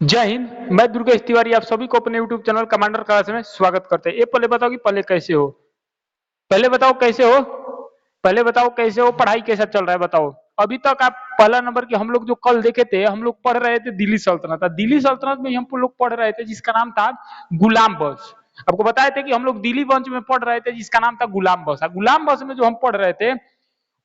जय हिंद। मैं दुर्गेश तिवारी आप सभी को अपने YouTube चैनल कमांडर क्लास में स्वागत करते हैं। ये पहले बताओ कि पहले कैसे हो, पहले बताओ कैसे हो, पहले बताओ कैसे हो, पढ़ाई कैसा चल रहा है बताओ। अभी तक आप पहला नंबर की हम लोग जो कल देखे थे, हम लोग पढ़ रहे थे दिल्ली सल्तनत। दिल्ली सल्तनत में हम लोग पढ़ रहे थे जिसका नाम था गुलाम बख्श। आपको बताए थे कि हम लोग दिल्ली वंश में पढ़ रहे थे जिसका नाम था गुलाम बख्श। गुलाम बख्श में जो हम पढ़ रहे थे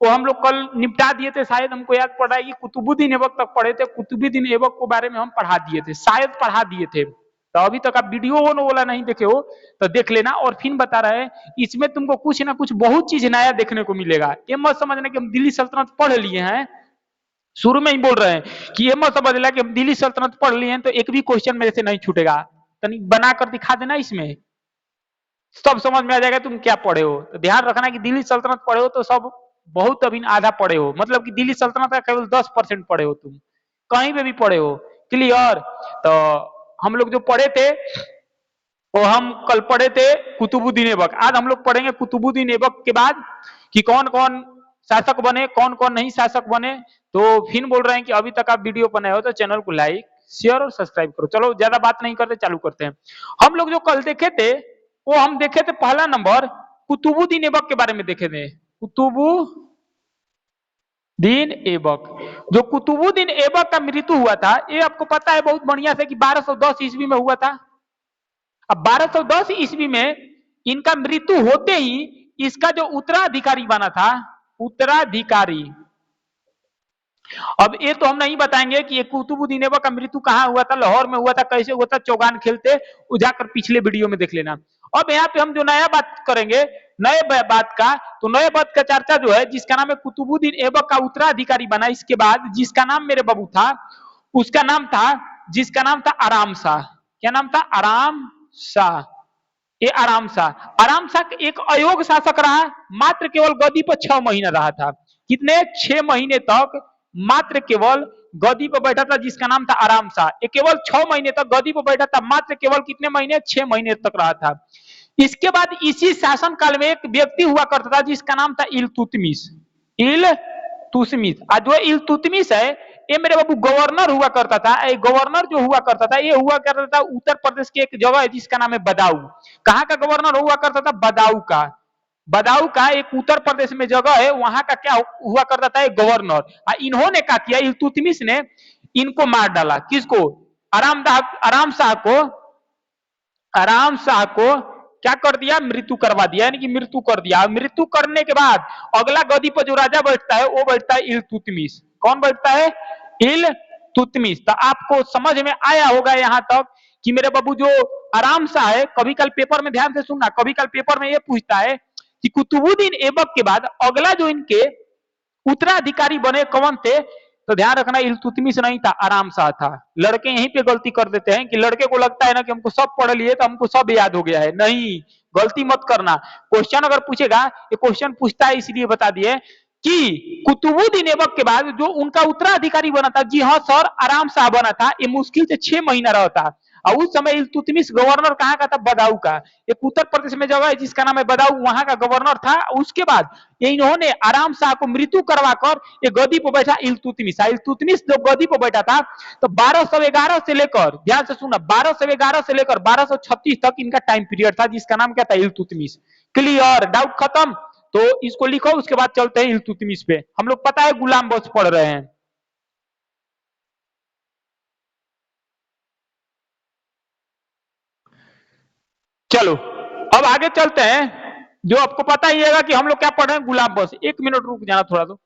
वो हम लोग कल निपटा दिए थे। शायद हमको याद पड़ रहा है कि कुतुबुद्दीन ऐबक तक पढ़े थे। कुतुबुद्दीन ऐबक के बारे में हम पढ़ा दिए थे, शायद पढ़ा दिए थे। तो अभी तक आप वीडियो वाला नहीं देखे हो तो देख लेना। और फिर बता रहे हैं इसमें तुमको कुछ ना कुछ बहुत चीज नया देखने को मिलेगा। ये मत समझना कि हम दिल्ली सल्तनत पढ़ लिए हैं, शुरू में ही बोल रहे हैं कि ये मत समझना कि हम दिल्ली सल्तनत पढ़ लिए हैं तो एक भी क्वेश्चन मेरे से नहीं छूटेगा। तनी बनाकर दिखा देना, इसमें सब समझ में आ जाएगा तुम क्या पढ़े हो। तो ध्यान रखना कि दिल्ली सल्तनत पढ़े हो तो सब बहुत अभी आधा पढ़े हो, मतलब कि दिल्ली सल्तनत का केवल 10% पढ़े हो तुम, कहीं पे भी पढ़े हो। क्लियर। तो हम लोग जो पढ़े थे वो हम कल पढ़े थे कुतुबुद्दीन ऐबक। आज हम लोग पढ़ेंगे कुतुबुद्दीन ऐबक के बाद कि कौन कौन शासक बने, कौन कौन नहीं शासक बने। तो फिर बोल रहे हैं कि अभी तक आप वीडियो बनाए हो तो चैनल को लाइक शेयर और सब्सक्राइब करो। चलो ज्यादा बात नहीं करते, चालू करते हैं। हम लोग जो कल देखे थे वो हम देखे थे पहला नंबर कुतुबुद्दीन ऐबक के बारे में देखे थे। कुतुबुद्दीन ऐबक, जो कुतुबुद्दीन ऐबक का मृत्यु हुआ था ये आपको पता है बहुत बढ़िया से कि 1210 ईस्वी में हुआ था। अब 1210 ईस्वी में इनका मृत्यु होते ही इसका जो उत्तराधिकारी बना था, उत्तराधिकारी, अब ये तो हम नहीं बताएंगे कि ये कुतुबुद्दीन ऐबक का मृत्यु कहां हुआ था, लाहौर में हुआ था, कैसे हुआ था, चौगान खेलते, जाकर पिछले वीडियो में देख लेना। अब यहाँ पे हम जो नया बात करेंगे, नए बात का, तो नए बात का चर्चा जो है जिसका नाम है कुतुबुद्दीन ऐबक का उत्तराधिकारी बना इसके बाद, जिसका नाम मेरे बाबू था, उसका नाम था, जिसका नाम था आराम शाह। क्या नाम था? आराम शाह। ये आराम शाह, आराम शाह एक अयोग्य शासक रहा, मात्र केवल गद्दी पर 6 महीने रहा था। कितने? 6 महीने तक मात्र केवल गद्दी पर बैठा था, जिसका नाम था आराम शाह। ये केवल 6 महीने तक गद्दी पर बैठा था, मात्र केवल कितने महीने? 6 महीने तक रहा था। इसके बाद इसी शासन काल में एक व्यक्ति हुआ करता था जिसका नाम था इल्तुतमिश। इल्तुतमिश, आज जो इल्तुतमिश है ये मेरे बाबू गवर्नर हुआ करता था। ये गवर्नर जो हुआ करता था ये हुआ करता था उत्तर प्रदेश की एक जगह है जिसका नाम है बदाऊ। कहाँ का गवर्नर हुआ करता था? बदाऊ का। बदाऊ का एक उत्तर प्रदेश में जगह है, वहां का क्या हुआ करता था? एक गवर्नर। इन्होंने क्या किया? इल्तुतमिश ने इनको मार डाला। किसको? आराम शाह को, आराम शाह को क्या कर दिया? मृत्यु करवा दिया, यानी कि मृत्यु कर दिया। मृत्यु करने के बाद अगला गद्दी पर जो राजा बैठता है वो बैठता है इल्तुतमिश। कौन बैठता है? इल्तुतमिश। तो आपको समझ में आया होगा यहां तक कि मेरे बाबू जो आराम शाह है, कभी कल पेपर में ध्यान से सुनना, कभी कल पेपर में ये पूछता है कि कुतुबुद्दीन ऐबक के बाद अगला जो इनके उत्तराधिकारी बने कौन थे, तो ध्यान रखना इल्तुतमिश नहीं था, आराम शाह था। लड़के यहीं पे गलती कर देते हैं कि लड़के को लगता है ना कि हमको सब पढ़ लिए तो हमको सब याद हो गया है। नहीं, गलती मत करना। क्वेश्चन अगर पूछेगा, ये क्वेश्चन पूछता है इसलिए बता दिए कि कुतुबुद्दीन ऐबक के बाद जो उनका उत्तराधिकारी बना था, जी हाँ सर, आराम शाह बना था। ये मुश्किल से 6 महीना रहा था। और उस समय इल्तुतमिश गवर्नर कहाँ का था? बदाऊ का। एक उत्तर प्रदेश में जगह है जिसका नाम है बदाऊ, वहां का गवर्नर था। उसके बाद इन्होंने आराम शाह को मृत्यु करवाकर ये गद्दी पर बैठा इल्तुतमिश। इल्तुतमिश जब गद्दी पर बैठा था तो 1211 से लेकर, ध्यान से सुना, 1211 से लेकर 1236 तक इनका टाइम पीरियड था, जिसका नाम क्या था? इल्तुतमिश। क्लियर? डाउट खत्म? तो इसको लिखो, उसके बाद चलते हैं इल्तुतमिश पे। हम लोग पता है गुलाम बख्श पढ़ रहे हैं। चलो अब आगे चलते हैं। जो आपको पता ही है कि हम लोग क्या पढ़ रहे हैं, गुलाम बख्श। 1 मिनट रुक जाना थोड़ा। तो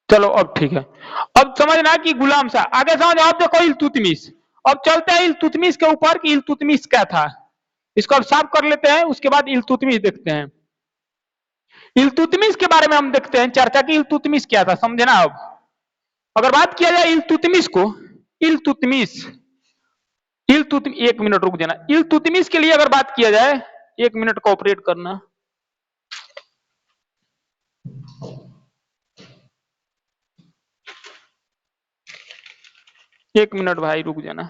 चलो अब ठीक है। अब समझना कि गुलाम शाह, आगे समझ। अब देखो इल्तुतमिश। अब चलते हैं इल्तुतमिश के ऊपर कि इल्तुतमिश क्या था। इसको अब साफ कर लेते हैं, उसके बाद इल्तुतमिश देखते हैं। इल्तुतमिश के बारे में हम देखते हैं चर्चा की इल्तुतमिश क्या था, समझे ना। अब अगर बात किया जाए इल्तुतमिश को, इल्तुतमिश, 1 मिनट रुक जाना। इल्तुतमिश के लिए अगर बात किया जाए, 1 मिनट कोऑपरेट करना। एक मिनट भाई रुक जाना।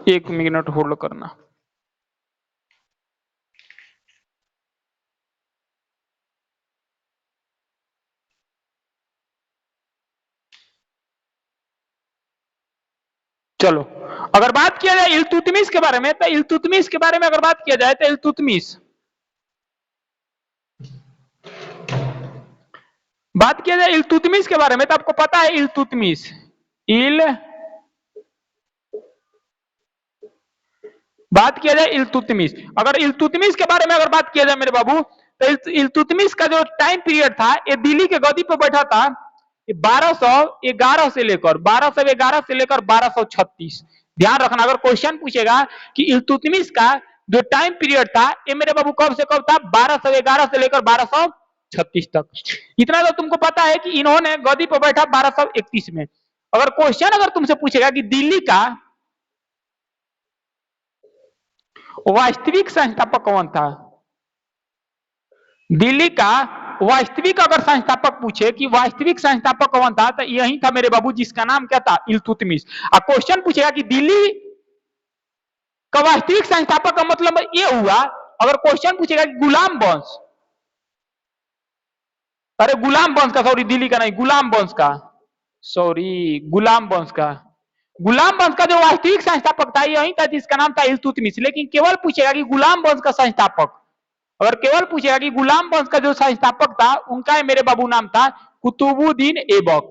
एक मिनट होल्ड करना। चलो, अगर बात किया जाए इल्तुतमिश के बारे में, तो इल्तुतमिश के बारे में अगर बात किया जाए तो इल्तुतमिश, बात किया जाए इल्तुतमिश के बारे में तो आपको पता है इल्तुतमिश, बात किया जाए इल्तुतमिश, अगर इल्तुतमिश के बारे में अगर बात किया जाए मेरे बाबू, तो इल्तुतमिश का जो टाइम पीरियड था, ये दिल्ली के गद्दी पर बैठा था 1211 से लेकर 1236। ध्यान रखना, अगर क्वेश्चन पूछेगा कि इल्तुतमिश का जो टाइम पीरियड था, ये मेरे बाबू कब से कब था, 1211 से लेकर 1236 तक। इतना तो तुमको पता है कि इन्होंने गद्दी पर बैठा 1231 में। अगर क्वेश्चन अगर तुमसे पूछेगा कि दिल्ली का वास्तविक संस्थापक कौन था, दिल्ली का वास्तविक अगर संस्थापक पूछे कि वास्तविक संस्थापक कौन था, तो यही था मेरे बाबू, जिसका नाम क्या था, इल्तुतमिश। और क्वेश्चन पूछेगा कि दिल्ली का वास्तविक संस्थापक का मतलब ये हुआ, अगर क्वेश्चन पूछेगा कि गुलाम वंश, अरे गुलाम वंश का, सॉरी दिल्ली का नहीं, गुलाम वंश का, सॉरी गुलाम वंश का, गुलाम वंश का जो वास्तविक संस्थापक था यही था, जिसका नाम था इल्तुतमिश। लेकिन केवल पूछेगा कि गुलाम वंश का संस्थापक, अगर केवल पूछेगा कि गुलाम वंश का जो संस्थापक था, उनका मेरे बाबू नाम था कुतुबुद्दीन ऐबक।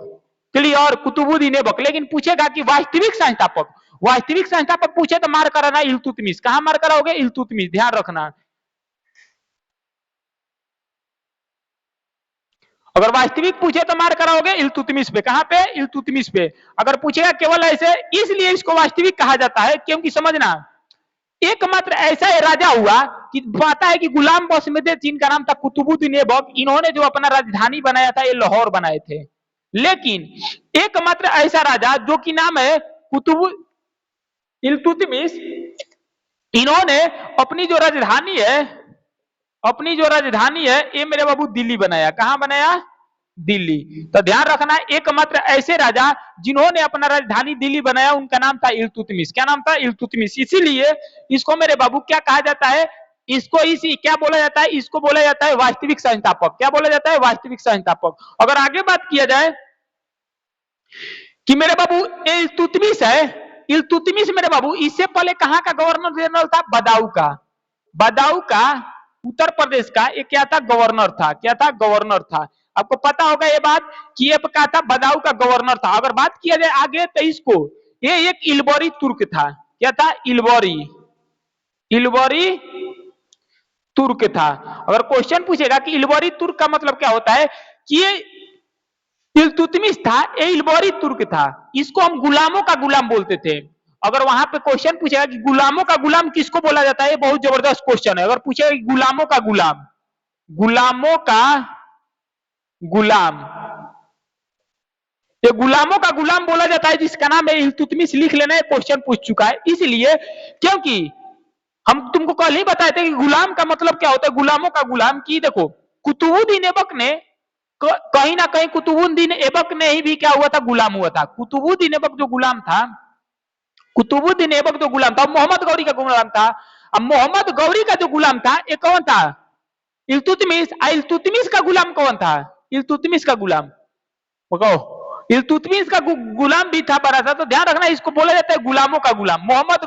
क्लियर, कुतुबुद्दीन ऐबक। लेकिन पूछेगा कि वास्तविक संस्थापक, वास्तविक संस्थापक पूछे तो मार कराना इल्तुतमिश। कहां मार कराओगे, इल्तुतमिश, ध्यान रखना। अगर वास्तविक पूछे तो मार कराओगे इल्तुतमिश पे। कहां पे, इल्तुतमिश पे। अगर पूछेगा केवल ऐसे, इसलिए इसको वास्तविक कहा जाता है, क्योंकि समझना, एकमात्र ऐसा राजा हुआ कि पता है कि गुलाम वंश में थे, जिनका नाम था कुतुबुद्दीन ऐबक। इन्होंने जो अपना राजधानी बनाया था, ये लाहौर बनाए थे। लेकिन एकमात्र ऐसा राजा जो कि नाम है कुतुब इल्तुतमिश, इन्होंने अपनी जो राजधानी है, अपनी जो राजधानी है, ये मेरे बाबू दिल्ली बनाया। कहां बनाया, दिल्ली। तो ध्यान रखना, एकमात्र ऐसे राजा जिन्होंने अपना राजधानी दिल्ली बनाया, उनका नाम था इल्तुतमिश। क्या नाम था, इल्तुतमिश। इसीलिए इसको मेरे बाबू क्या कहा जाता है, इसको इसी क्या बोला जाता है, इसको बोला जाता है वास्तविक संस्थापक। क्या बोला जाता है, वास्तविक संस्थापक। अगर आगे बात किया जाए कि मेरे बाबू इल्तुतमिश है, इल्तुतमिश मेरे बाबू इससे पहले कहां का गवर्नर जनरल था, बदाऊ का। बदाऊ का उत्तर प्रदेश का ये क्या था, गवर्नर था। क्या था, गवर्नर था। आपको पता होगा ये बात कि ये क्या था, बदाऊ का गवर्नर था। अगर बात किया जाए आगे, तो इसको ये एक इल्बरी तुर्क था। क्या था, इल्बरी, इल्बरी तुर्क था। अगर क्वेश्चन पूछेगा कि इल्बरी तुर्क का मतलब क्या होता है, कि ये इल्तुतमिश था, ये इल्बरी तुर्क था। इसको हम गुलामों का गुलाम बोलते थे। अगर वहां पे क्वेश्चन पूछेगा कि गुलामों का गुलाम किसको बोला जाता है, ये बहुत जबरदस्त क्वेश्चन है। अगर पूछेगा कि गुलामों का गुलाम, गुलामों का गुलाम, ये गुलामों का गुलाम बोला जाता है, जिसका नाम है इल्तुतमिश। लिख लेना, है क्वेश्चन पूछ चुका है। इसलिए क्योंकि हम तुमको कल ही बताए थे कि गुलाम का मतलब क्या होता है, गुलामों का गुलाम। की देखो, कुतुबुद्दीन ऐबक ने कहीं ना कहीं, कुतुबुद्दीन ऐबक ने ही भी क्या हुआ था, गुलाम हुआ था। कुतुबुद्दीन ऐबक जो गुलाम था, कुतुबुद्दीन ऐबक जो गुलाम था, मोहम्मद गौरी का गुलाम था। अब मोहम्मद गौरी का जो गुलाम था, ये कौन था, इल्तुतमिश। इल्तुतमिश का गुलाम कौन था, इल्तुतमिश का गुलाम बताओ। इल्तुतमिश का गुलाम भी था बड़ा सा। तो ध्यान रखना, इसको बोला जाता है गुलामों का गुलाम। मोहम्मद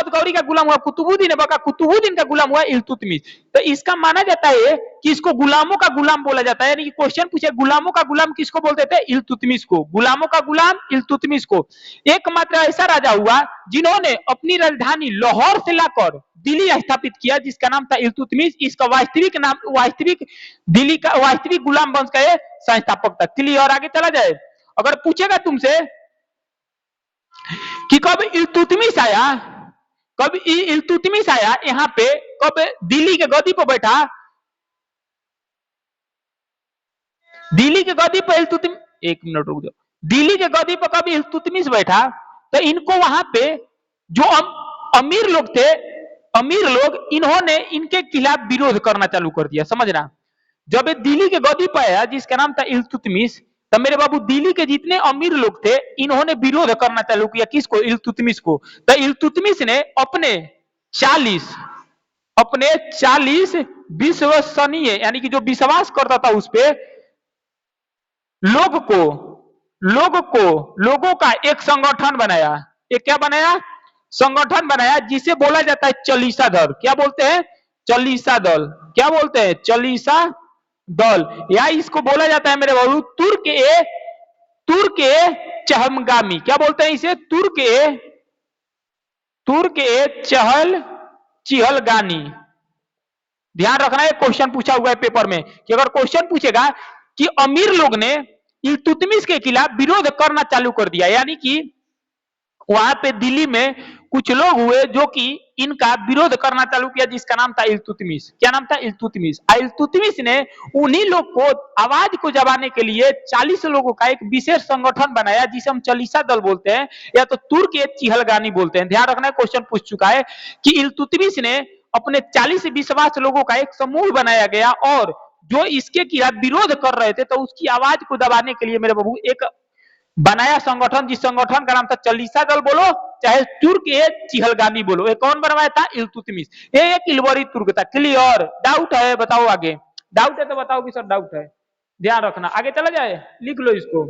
गौरी का गुलाम हुआ कुतुबुद्दीन ऐबक का, कुतुबुद्दीन का गुलाम हुआ इल्तुतमिश। तो इसका माना जाता है कि इसको गुलामों का गुलाम बोला जाता है। यानी कि क्वेश्चन पूछे, गुलामों का गुलाम किसको बोलते थे, इल्तुतमिश को। गुलामों का गुलाम इल्तुतमिश को। एकमात्र ऐसा राजा हुआ जिन्होंने अपनी राजधानी लाहौर से लाकर दिल्ली स्थापित किया, जिसका नाम था इल्तुतमिश। इसका वास्तविक नाम, वास्तविक दिल्ली का वास्तविक गुलाम वंश का ये संस्थापक था। क्लियर, आगे चला जाए। अगर पूछेगा तुमसे कि कब इल्तुतमिश आया, कब इल्तुतमिश आया यहाँ पे, कब दिल्ली के गद्दी पर बैठा, दिल्ली के गद्दी पर इल्तुतमिश, एक मिनट रुक जाओ, दिल्ली के गद्दी पर कब इल्तुतमिश बैठा, तो इनको वहां पे जो अमीर लोग थे, अमीर लोग इन्होंने इनके खिलाफ विरोध करना चालू कर दिया। समझना, जब ये दिल्ली के गद्दी पर आया जिसका नाम था इल्तुतमिश, तब मेरे बाबू दिल्ली के जितने अमीर लोग थे इन्होंने विरोध करना चालू किया। किसको? इल्तुतमिश को। तो इल्तुतमिश ने अपने 40 विश्वसनीय यानी कि जो विश्वास करता था उस पे लोगों का एक संगठन बनाया। एक क्या बनाया? संगठन बनाया, जिसे बोला जाता है चालीसा दल। क्या बोलते हैं? चालीसा दल। क्या बोलते हैं? चालीसा दल। या इसको बोला जाता है मेरे बाबू तुर्क ए चहमगामी। क्या बोलते हैं इसे? तुर्क ए चहलगानी। ध्यान रखना है, क्वेश्चन पूछा हुआ है पेपर में कि अगर क्वेश्चन पूछेगा कि अमीर लोग ने इल्तुतमिश के खिलाफ विरोध करना चालू कर दिया, यानी कि वहां पे दिल्ली में कुछ लोग हुए जो कि इनका विरोध करना चालू किया, जिसका नाम था इल्तुतमिश। क्या नाम था? इल्तुतमिश। इल्तुतमिश ने उन्हीं लोग को आवाज को दबाने के लिए 40 लोगों का एक विशेष संगठन बनाया, जिसे हम चालीसा दल बोलते हैं या तो तुर्क ए चहलगानी बोलते हैं। ध्यान रखना है, क्वेश्चन पूछ चुका है कि इल्तुतमिश ने अपने 40 विश्वास लोगों का एक समूह बनाया गया और जो इसके खिलाफ विरोध कर रहे थे तो उसकी आवाज को दबाने के लिए मेरे बाबू एक बनाया संगठन, जिस संगठन का नाम था चालीसा दल बोलो चाहे तुर्क ए चहलगानी बोलो। ये कौन बनवाया था? इल्तुतमिश। ये एक इल्वरी तुर्क था। क्लियर? डाउट है? बताओ आगे। डाउट है तो बताओ कि सर डाउट है। ध्यान रखना, आगे चला जाए, लिख लो इसको।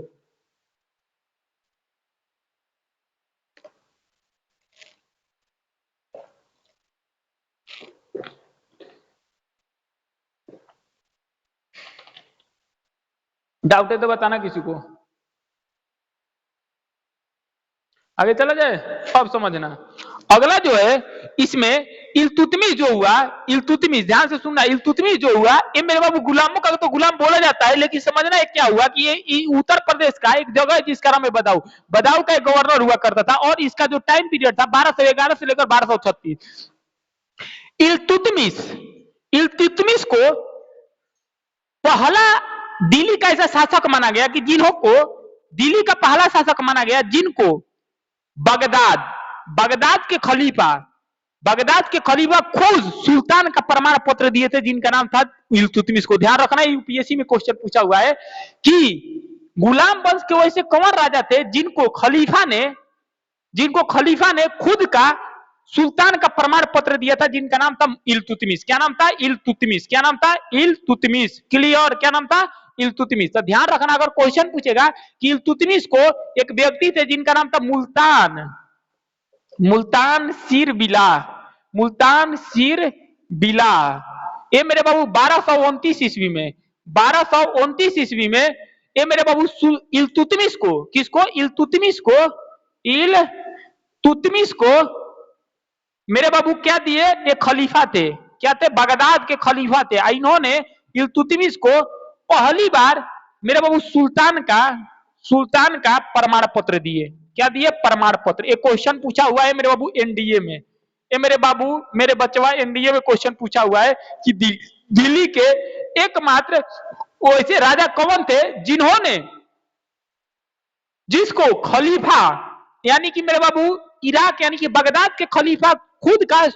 डाउट है तो बताना किसी को। आगे चला जाए, अब समझना। अगला जो है इसमें इल्तुतमिश जो हुआ, इल्तुतमिश ध्यान से सुनना, इल्तुतमिश जो हुआ ये मेरे बाबू गुलामों का तो गुलाम बोला जाता है, लेकिन समझना है क्या हुआ कि ये उत्तर प्रदेश का एक जगह है जिसका नाम है बदाऊ। बदाऊ का एक गवर्नर हुआ करता था और इसका जो टाइम पीरियड था 1211 से लेकर 1236। इल्तुतमिश इल्तुतमिश को पहला दिल्ली का ऐसा शासक माना गया कि जिनको दिल्ली का पहला शासक माना गया जिनको बगदाद के खलीफा खुद सुल्तान का प्रमाण पत्र दिए थे, जिनका नाम था इल्तुतमिश को। ध्यान रखना, यूपीएससी में क्वेश्चन पूछा हुआ है कि गुलाम वंश के वैसे कौन राजा थे जिनको खलीफा ने खुद का सुल्तान का प्रमाण पत्र दिया था, जिनका नाम था इल्तुतमिश। क्या नाम था? इल्तुतमिश। क्या नाम था? इल्तुतमिश। क्लियर? क्या नाम था? इल्तुतमिश। तो ध्यान रखना, अगर क्वेश्चन पूछेगा कि इल्तुतमिश को एक व्यक्ति थे जिनका नाम था मुल्तान सिर बिला। ये मेरे बाबू 1229 ईस्वी में ये मेरे बाबू इल्तुतमिश को, किसको? इल्तुतमिश को मेरे बाबू क्या दिए? एक खलीफा थे। क्या थे? बगदाद के खलीफा थे। इन्होंने इल्तुतमिश को पहली बार मेरे बाबू सुल्तान का प्रमाण पत्र दिए। क्या दिए? प्रमाण पत्र। एक क्वेश्चन पूछा हुआ है मेरे बाबू एनडीए में। ये मेरे बचवा एनडीए में क्वेश्चन पूछा हुआ है कि दिल्ली के एकमात्र वैसे राजा कौन थे जिसको खलीफा यानी कि मेरे बाबू इराक यानी कि बगदाद के खलीफा खुद का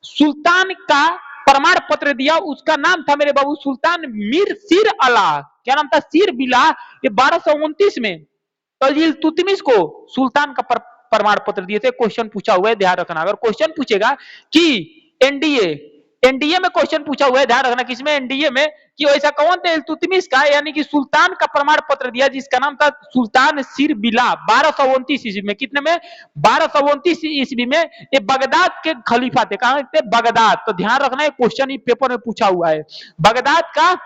सुल्तान का प्रमाण पत्र दिया। उसका नाम था मेरे बाबू सुल्तान मीर सिर अला। क्या नाम था? सिर बिला। ये 1229 में इल्तुतमिश को सुल्तान का प्रमाण पत्र दिए थे। क्वेश्चन पूछा हुआ है, ध्यान रखना। अगर क्वेश्चन पूछेगा कि एनडीए में क्वेश्चन पूछा हुआ है, ध्यान रखना किसमें? एनडीए में, कि ऐसा कौन थे इल्तुतमिश का यानी कि सुल्तान का प्रमाण पत्र दिया जिसका नाम था सुल्तान सिर बिला 1229 ईस्वी में। कितने में? 1229 ईस्वी में। ये बगदाद के खलीफा थे। कहां थे? बगदाद। तो ध्यान रखना, है क्वेश्चन पेपर में पूछा हुआ है, बगदाद का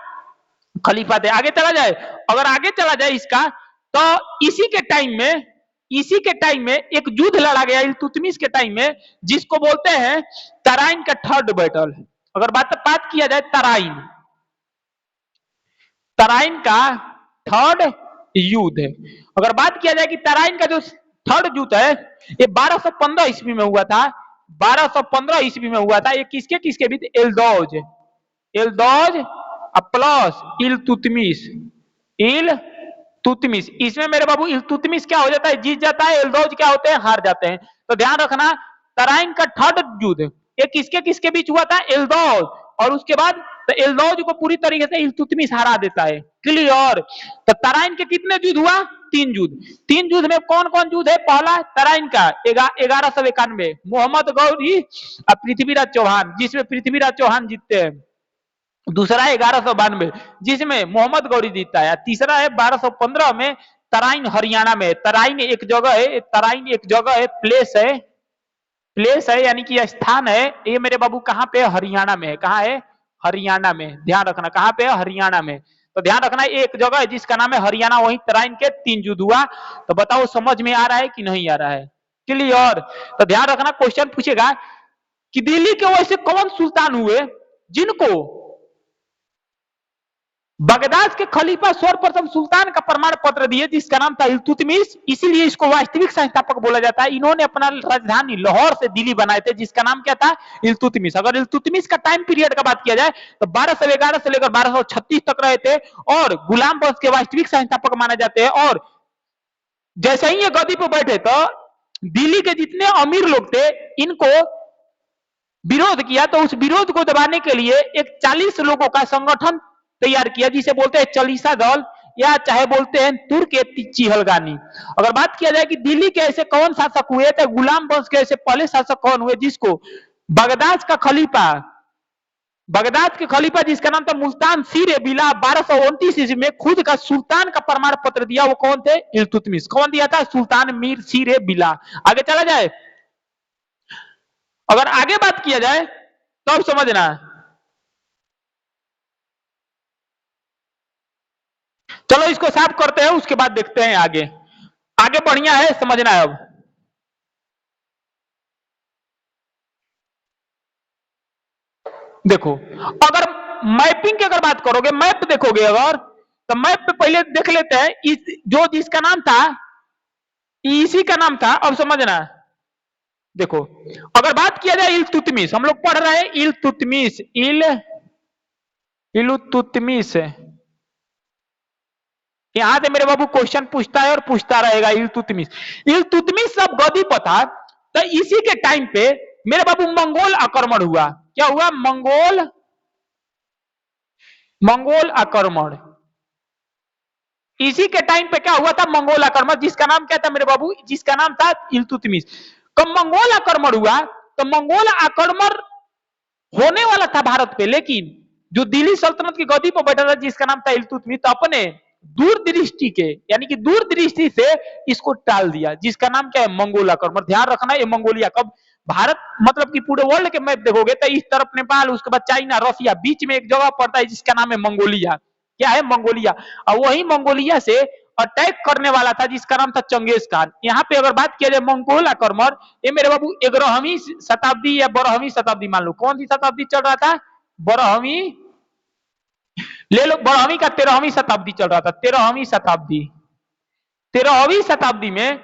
खलीफा थे। आगे चला जाए, अगर आगे चला जाए इसका, तो इसी के टाइम में एक युद्ध लड़ा गया इल्तुतमिश के टाइम में, जिसको बोलते हैं तराइन का थर्ड बैटल। अगर बात किया जाए तराइन का थर्ड युद्ध, अगर बात किया जाए कि तराइन का जो थर्ड युद्ध है ये 1215 ईस्वी में हुआ था। 1215 ईस्वी में हुआ था। ये किसके बीच? एल्दौज प्लस इल्तुतमिश। इसमें मेरे बाबू इल्तुतमिश क्या हो जाता है? जीत जाता है। एल्दौज क्या होते हैं? हार जाते हैं। तो ध्यान रखना, तराइन का थर्ड युद्ध ये किसके किसके बीच हुआ था? इल्दौज, और उसके बाद तो इल्दौज को पूरी तरीके से इल्तुतमिश हरा देता है। क्लियर? तो तराइन के कितने युद्ध हुआ? 3 युद्ध। 3 युद्ध में कौन कौन युद्ध है? पहला तराइन का 1191 मोहम्मद गौरी और पृथ्वीराज चौहान, जिसमें पृथ्वीराज चौहान जीतते हैं। दूसरा है 1192 जिसमें मोहम्मद गौरी जीतता है। तीसरा है 1215 में तराइन हरियाणा में। तराइन एक जगह है, तराइन एक जगह है, प्लेस है यानी कि स्थान है। ये मेरे बाबू कहाँ पे? हरियाणा में है। कहाँ है? हरियाणा में। ध्यान रखना कहाँ पे? हरियाणा में। तो ध्यान रखना एक जगह है जिसका नाम है हरियाणा, वहीं तराइन के 3 युद्ध हुआ। तो बताओ समझ में आ रहा है कि नहीं आ रहा है? क्लियर? तो ध्यान रखना क्वेश्चन पूछेगा कि दिल्ली के वैसे कौन सुल्तान हुए जिनको बगदाद के खलीफा सर्वप्रथम सुल्तान का प्रमाण पत्र दिए, जिसका नाम था इल्तुतमिश। इसीलिए इसको वास्तविक संस्थापक बोला जाता है। इन्होंने अपना राजधानी लाहौर से दिल्ली बनाए थे, जिसका नाम क्या था? इल्तुतमिश। अगर इल्तुतमिश का टाइम पीरियड का बात किया जाए तो 1211 से लेकर 1236 तक रहे थे और गुलाम वंश के वास्तविक संस्थापक माने जाते हैं। और जैसे ही ये गद्दी पर बैठे तो दिल्ली के जितने अमीर लोग थे इनको विरोध किया, तो उस विरोध को दबाने के लिए एक 40 लोगों का संगठन तैयार किया, जिसे बोलते हैं चालीसा दल या चाहे बोलते हैं तुर्क चिहलगानी। अगर बात किया जाए कि दिल्ली के ऐसे कौन शासक हुए थे, गुलाम वंश के ऐसे पहले शासक कौन हुए जिसको बगदाद के खलीफा जिसका नाम था मुल्तान सीर बिला 1229 ईस्वी में खुद का सुल्तान का प्रमाण पत्र दिया, वो कौन थे? इल्तुतमिश। कौन दिया था? सुल्तान मीर सीर बिला। आगे चला जाए, अगर आगे बात किया जाए तो अब समझना, चलो इसको साफ करते हैं, उसके बाद देखते हैं आगे। आगे बढ़िया है, समझना है। अब देखो, अगर मैपिंग की अगर बात करोगे, मैप देखोगे अगर, तो मैप पे पहले देख लेते हैं जो जिसका नाम था, इसी का नाम था। अब समझना, देखो अगर बात किया जाए इल्तुतमिश, हम लोग पढ़ रहे हैं इल्तुतमिश, इल्तुतमिश। यहां से मेरे बाबू क्वेश्चन पूछता है और पूछता रहेगा। इल्तुतमिश सब गद्दी पर था, तो इसी के टाइम पे मेरे बाबू मंगोल आक्रमण हुआ। क्या हुआ? मंगोल आक्रमण। इसी के टाइम पे क्या हुआ था? मंगोल आक्रमण, जिसका नाम क्या था मेरे बाबू? जिसका नाम था इल्तुतमिश। कब मंगोल आक्रमण हुआ? तो मंगोल आक्रमण होने वाला था भारत पे, लेकिन जो दिल्ली सल्तनत की गद्दी पर बैठा था जिसका नाम था इल्तुतमिश, तो अपने दूरदृष्टि के यानी कि दूरदृष्टि से इसको टाल दिया, जिसका नाम क्या है? मंगोल आक्रमण। ध्यान रखना, ये मंगोलिया कब, भारत मतलब कि पूरे वर्ल्ड के मैप देखोगे तो इस तरफ नेपाल, उसके बाद चाइना, रसिया, बीच में एक जगह पड़ता है जिसका नाम है मंगोलिया। क्या है? मंगोलिया। और वही मंगोलिया से अटैक करने वाला था जिसका नाम था चंगेज खान। यहाँ पे अगर बात किया जाए मंगोल आक्रमण, ये मेरे बाबू 11वीं शताब्दी या 12वीं शताब्दी मान लो, कौन सी शताब्दी चल रहा था? 12वीं ले लो, 12वीं का 13वीं शताब्दी चल रहा था। 13वीं शताब्दी में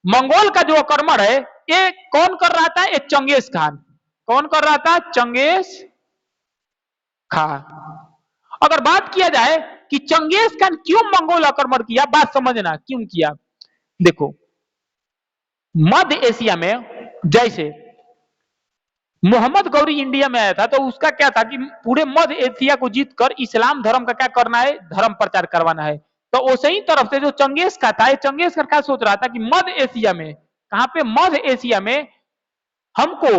मंगोल का जो आक्रमण है ये कौन कर रहा था? ये चंगेज खान। कौन कर रहा था? Genghis Khan. अगर बात किया जाए कि चंगेज खान क्यों मंगोल आक्रमण किया, बात समझना क्यों किया। देखो, मध्य एशिया में जैसे मोहम्मद गौरी इंडिया में आया था, तो उसका क्या था कि पूरे मध्य एशिया को जीतकर इस्लाम धर्म का क्या करना है? धर्म प्रचार करवाना है। तो उसी तरफ से जो चंगेज का था, चंगेज का क्या सोच रहा था कि मध्य एशिया में, कहां पे? मध्य एशिया में हमको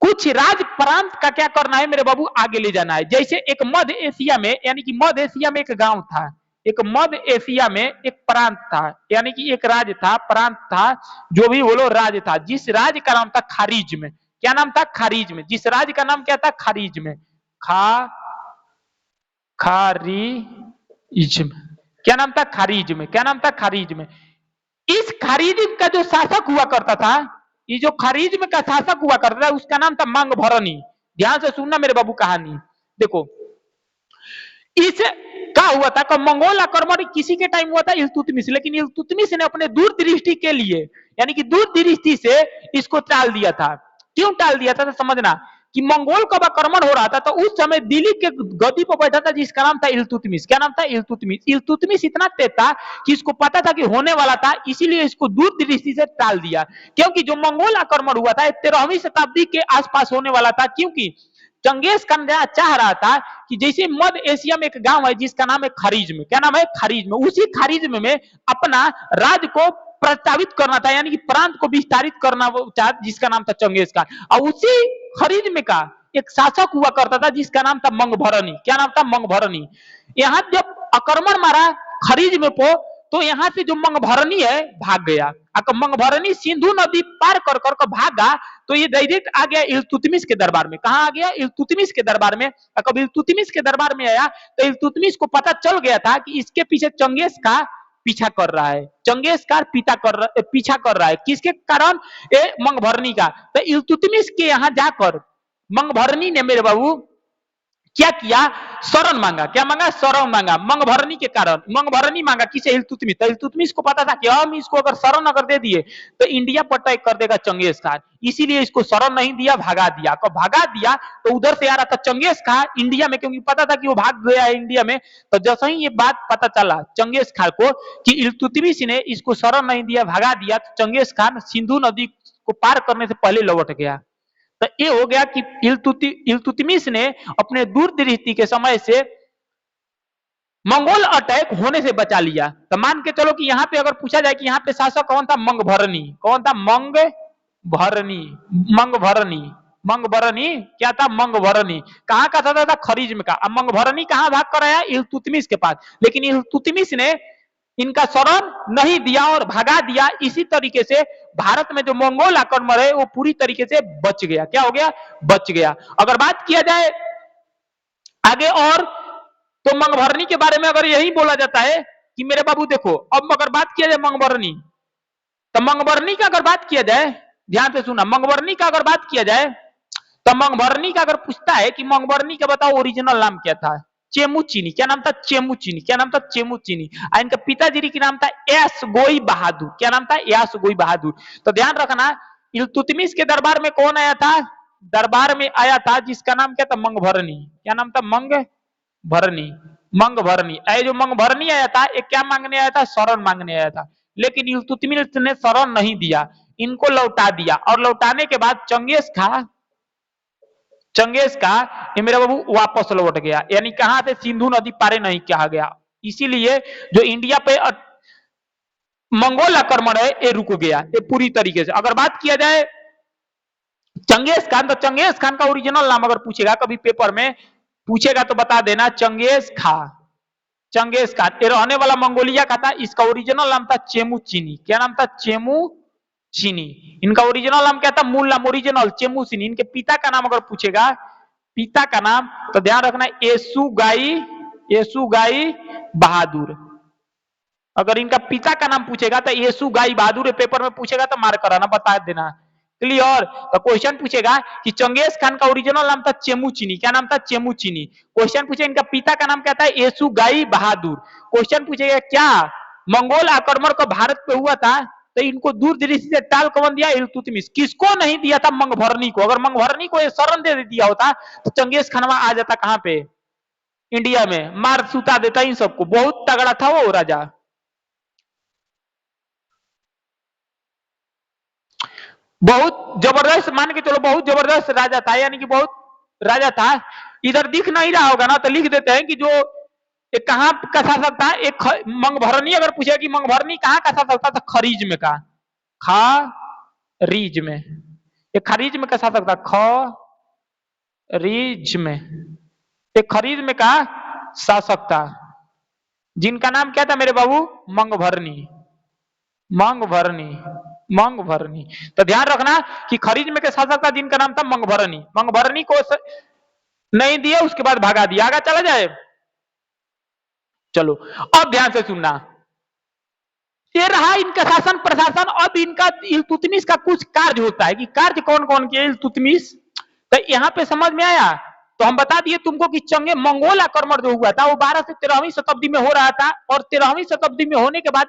कुछ राज प्रांत का क्या करना है मेरे बाबू? आगे ले जाना है। जैसे एक मध्य एशिया में, यानी कि मध्य एशिया में एक गांव था, एक मध्य एशिया में एक प्रांत था, यानी कि एक राज था, प्रांत था, जो भी बोलो राज था, जिस राज का नाम था खारिज में। क्या नाम था? खारिज में। जिस राज का नाम क्या था? खारिज में। खारिज में। क्या नाम था? खारिज में। क्या नाम था? खारिज में। इस खारिज का जो शासक हुआ करता था, ये जो खारिज में का शासक हुआ करता था, उसका नाम था मांग भरनी। ध्यान से सुनना मेरे बाबू कहानी। देखो, इस क्या हुआ था कि मंगोल आक्रमण किसी के टाइम हुआ था? इल्तुतमिश। लेकिन इल्तुतमिश ने अपने दूरदृष्टि के लिए, यानी कि दूरदृष्टि से इसको टाल दिया था। क्यों टाल दिया था? तो समझना, कि मंगोल का आक्रमण हो रहा था तो उस समय दिल्ली के गद्दी पर बैठा था जिसका नाम था इल्तुतमिश। क्या नाम था? इल्तुतमिश। इल्तुतमिश इतना तेज था कि इसको पता था कि होने वाला था, इसीलिए इसको दूर दृष्टि से टाल दिया। क्योंकि जो मंगोल आक्रमण हुआ था 13वीं शताब्दी के आसपास होने वाला था, क्योंकि चंगेज खान चाह रहा था कि जैसे मध्य एशिया में एक गांव है जिसका नाम है खरीज्म। क्या नाम है? खरीज्म। उसी खरीज्म में अपना राज्य को प्रस्तावित करना था, यानी कि प्रांत को विस्तारित करना था, जिसका नाम था चंगेज खान। और उसी खरीज्म का एक शासक हुआ करता था जिसका नाम था मंगभरनी। क्या नाम था? मंगभरनी। यहाँ जब आक्रमण मारा खरीज्म को, तो यहाँ से जो मंगभरनी है भाग गया। अगर मंगभरनी सिंधु नदी पार कर कर भागा तो ये डायरेक्ट आ गया इल्तुतमिश के दरबार में। कहा आ गया? इल्तुतमिश के दरबार में। कब इल्तुतमिश के दरबार में आया तो इल्तुतमिश को पता चल गया था कि इसके पीछे चंगेज का पीछा कर रहा है, चंगेज का पीछा कर रहा है। किसके कारण? मंगभरनी का। तो इल्तुतमिश के यहाँ जाकर मंगभरनी ने मेरे बाबू क्या किया? शरण मांगा। क्या मांगा? शरण मांगा। मंगभरनी के कारण मंगभरनी मांगा किसे? इल्तुतमिश। तो इल्तुतमिश को पता था कि हम इसको अगर शरण अगर दे दिए तो इंडिया पर अटैक कर देगा चंगेज खान, इसीलिए इसको शरण नहीं दिया, भगा दिया। को भगा दिया तो उधर से आ रहा था चंगेज खान इंडिया में, क्योंकि पता था कि वो भाग गया है इंडिया में। तो जैसे ही ये बात पता चला चंगेज खान को कि इल्तुतमिश ने इसको शरण नहीं दिया, भगा दिया, तो चंगेज खान सिंधु नदी को पार करने से पहले लौट गया। तो ये हो गया कि इल्तुतमिश ने अपने दूरदृष्टि के समय से मंगोल अटैक होने से बचा लिया। तो मान के चलो कि यहाँ पे अगर पूछा जाए कि यहाँ पे शासक कौन था? मंगभरनी। कौन था? मंगभरनी। मंगभरनी। मंगभरनी क्या था? मंगभरनी। कहाँ का था? खरीज्म का। अब मंगभरनी कहाँ भाग कर आया? इल्तुतमिश के पास। लेकिन इल्तुतमिश ने इनका शरण नहीं दिया और भगा दिया। इसी तरीके से भारत में जो मंगोल आक्रमण है वो पूरी तरीके से बच गया। क्या हो गया? बच गया। अगर बात किया जाए आगे और, तो मंगभरनी के बारे में अगर यही बोला जाता है कि मेरे बाबू देखो, अब अगर बात किया जाए मंगभरनी, तो मंगभरनी का अगर बात किया जाए, ध्यान से सुना, मंगभरनी का अगर बात किया जाए तो मंगभरनी का अगर पूछता है कि मंगभरनी का बताओ ओरिजिनल नाम क्या था? चेमुचीनी। क्या नाम था? चेमुचीनी। क्या नाम था? चेमुचीनी। इनके पिताजी का नाम था यास गोई बहादुर। क्या नाम था? यास गोई बहादुर। तो ध्यान रखना, इल्तुतमिश के दरबार में कौन आया था? दरबार में आया था जिसका नाम क्या था? मंगभरनी। क्या नाम था? मंगभरनी। मंगभरनी। जो मंगभरनी आया था ये क्या मांगने आया था? शरण मांगने आया था। लेकिन इल्तुतमिश ने शरण नहीं दिया, इनको लौटा दिया। और लौटाने के बाद चंगेज का ये मेरा बाबू वापस लौट गया। यानी कहां से? सिंधु नदी पारे नहीं कहा गया। इसीलिए जो इंडिया पे मंगोल आक्रमण है ये रुक गया, ये पूरी तरीके से। अगर बात किया जाए चंगेज खान, तो चंगेज खान का ओरिजिनल नाम अगर पूछेगा, कभी पेपर में पूछेगा तो बता देना, चंगेज खान। चंगेज खान ये रहने वाला मंगोलिया का था। इसका ओरिजिनल नाम था चेमुचीनी। क्या नाम था? चेमुचीनी। इनका ओरिजिनल नाम क्या था? मूल नाम ओरिजिनल चेमुचीनी। इनके पिता का नाम अगर पूछेगा, पिता का नाम, तो ध्यान रखना येसुगाई बहादुर। अगर इनका पिता का नाम पूछेगा तो येसुगाई बहादुर, पेपर में पूछेगा तो मार्क कराना, बता देना। क्लियर? तो क्वेश्चन पूछेगा कि चंगेज खान का ओरिजिनल नाम था चेमुचीनी। क्या नाम था? चेमुचीनी। क्वेश्चन पूछेगा इनका पिता का नाम क्या था? येसुगाई बहादुर। क्वेश्चन पूछेगा क्या मंगोल आक्रमण को भारत पे हुआ था, तो इनको दूर दृष्टि से टाल कौन दिया? इल्तुतमिश। किसको नहीं दिया था? मंगभरनी को। अगर मंगभरनी को शरण दे दिया होता तो चंगेज खान आ जाता कहां पे? इंडिया में, मार सुता देता इन सबको। बहुत तगड़ा था वो राजा। बहुत जबरदस्त, मान के चलो बहुत जबरदस्त राजा था, यानी कि बहुत राजा था। इधर दिख नहीं रहा होगा ना, तो लिख देते हैं कि जो एक कहां का शासक था? एक मंगभरनी। अगर पूछे कि मंगभरनी कहां का शासक था, तो खरीज में का, खरीज में। एक खरीज में का शासक था, खरीज में। एक खरीज में का शासक था जिनका नाम क्या था मेरे बाबू? मंगभरनी। मंगभरनी। मंगभरनी। तो ध्यान रखना कि खरीज में के शासक था जिनका नाम था मंगभरनी। मंगभरनी को नहीं दिया, उसके बाद भगा दिया। आगे चला जाए, चलो अब ध्यान से सुनना। ये रहा इनका शासन प्रशासन। अब इनका इल्तुतमिश का कुछ कार्य होता है कि कार्य कौन कौन किए इल्तुतमिश, तो यहां पे समझ में आया। तो हम बता दिए तुमको कि मंगोल आक्रमण जो हुआ था वो 12 से 13वीं शताब्दी में हो रहा था, और 13वीं शताब्दी में होने के बाद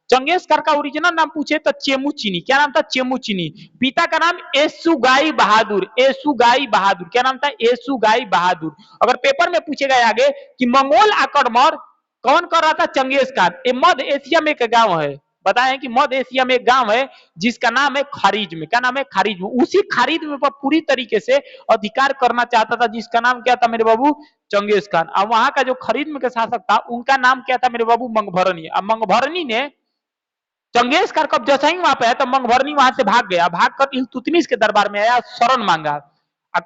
चंगेज खान का ओरिजिनल नाम पूछे तो चेमुचीनी। क्या नाम था? चेमुचीनी। पिता का नाम येसुगाई बहादुर। येसुगाई बहादुर। क्या नाम था? येसुगाई बहादुर। अगर पेपर में पूछेगा आगे कि मंगोल आक्रमण कौन कर रहा था? Genghis Khan. ये मध्य एशिया में एक गांव है, बताएं कि मध्य एशिया में एक गांव है जिसका नाम है खारिज में। क्या नाम है? खारिज में। उसी खारिज में पूरी तरीके से अधिकार करना चाहता था, जिसका नाम क्या था मेरे बाबू? Genghis Khan. अब वहां का जो खारिज में का शासक था उनका नाम क्या था मेरे बाबू? मंगभरनी। अब मंगभरनी ने चंगेज खान कब जैसा ही वहां पे आया तो मंगभरनी वहां से भाग गया, भागकर इल्तुतमिश के दरबार में आया, शरण मांगा।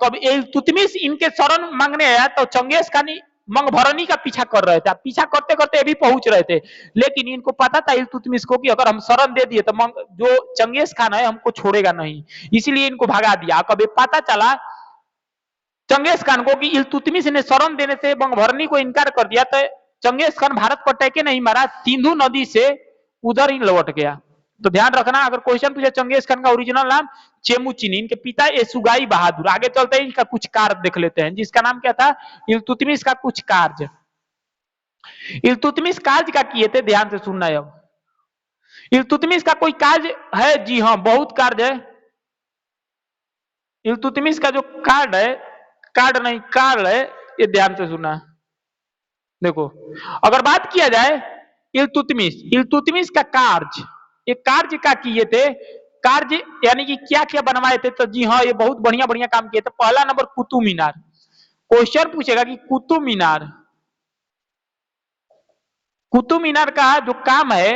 कब इल्तुतमिश इनके शरण मांगने आया तो चंगेज खान मंगभरनी का पीछा कर रहे थे। पीछा करते करते भी पहुंच रहे थे, लेकिन इनको पता था इल्तुतमिश को कि अगर हम शरण दे दिए तो जो चंगेज खान है हमको छोड़ेगा नहीं, इसीलिए इनको भगा दिया। कभी पता चला चंगेज खान को कि इल्तुतमिश ने शरण देने से मंगभरनी को इनकार कर दिया, तो चंगेज खान भारत पर टैके नहीं मारा, सिंधु नदी से उधर ही लौट गया। तो ध्यान रखना, अगर क्वेश्चन पूछे चंगेज खान का ओरिजिनल नाम चेमुचीनी, इनके पिता येसुगाई बहादुर। आगे चलते हैं, इनका कुछ कार्य देख लेते हैं, जिसका नाम क्या था? इल्तुतमिश का कुछ कार्य। इल्तुतमिश कार्य का किए थे, ध्यान से सुनना है। अब इल्तुतमिश का कोई कार्य है? जी हाँ, बहुत कार्य है। इल्तुतमिश का जो कार्ड है, कार्ड नहीं कार्य है, ये ध्यान से सुनना। देखो, अगर बात किया जाए इल्तुतमिश का कार्य, ये कार्य क्या किए थे? कार्य यानी कि क्या क्या बनवाए थे? तो जी हाँ, ये बहुत बढ़िया बढ़िया काम किए थे। पहला नंबर कुतुब मीनार। क्वेश्चन पूछेगा कि कुतुब मीनार का जो काम है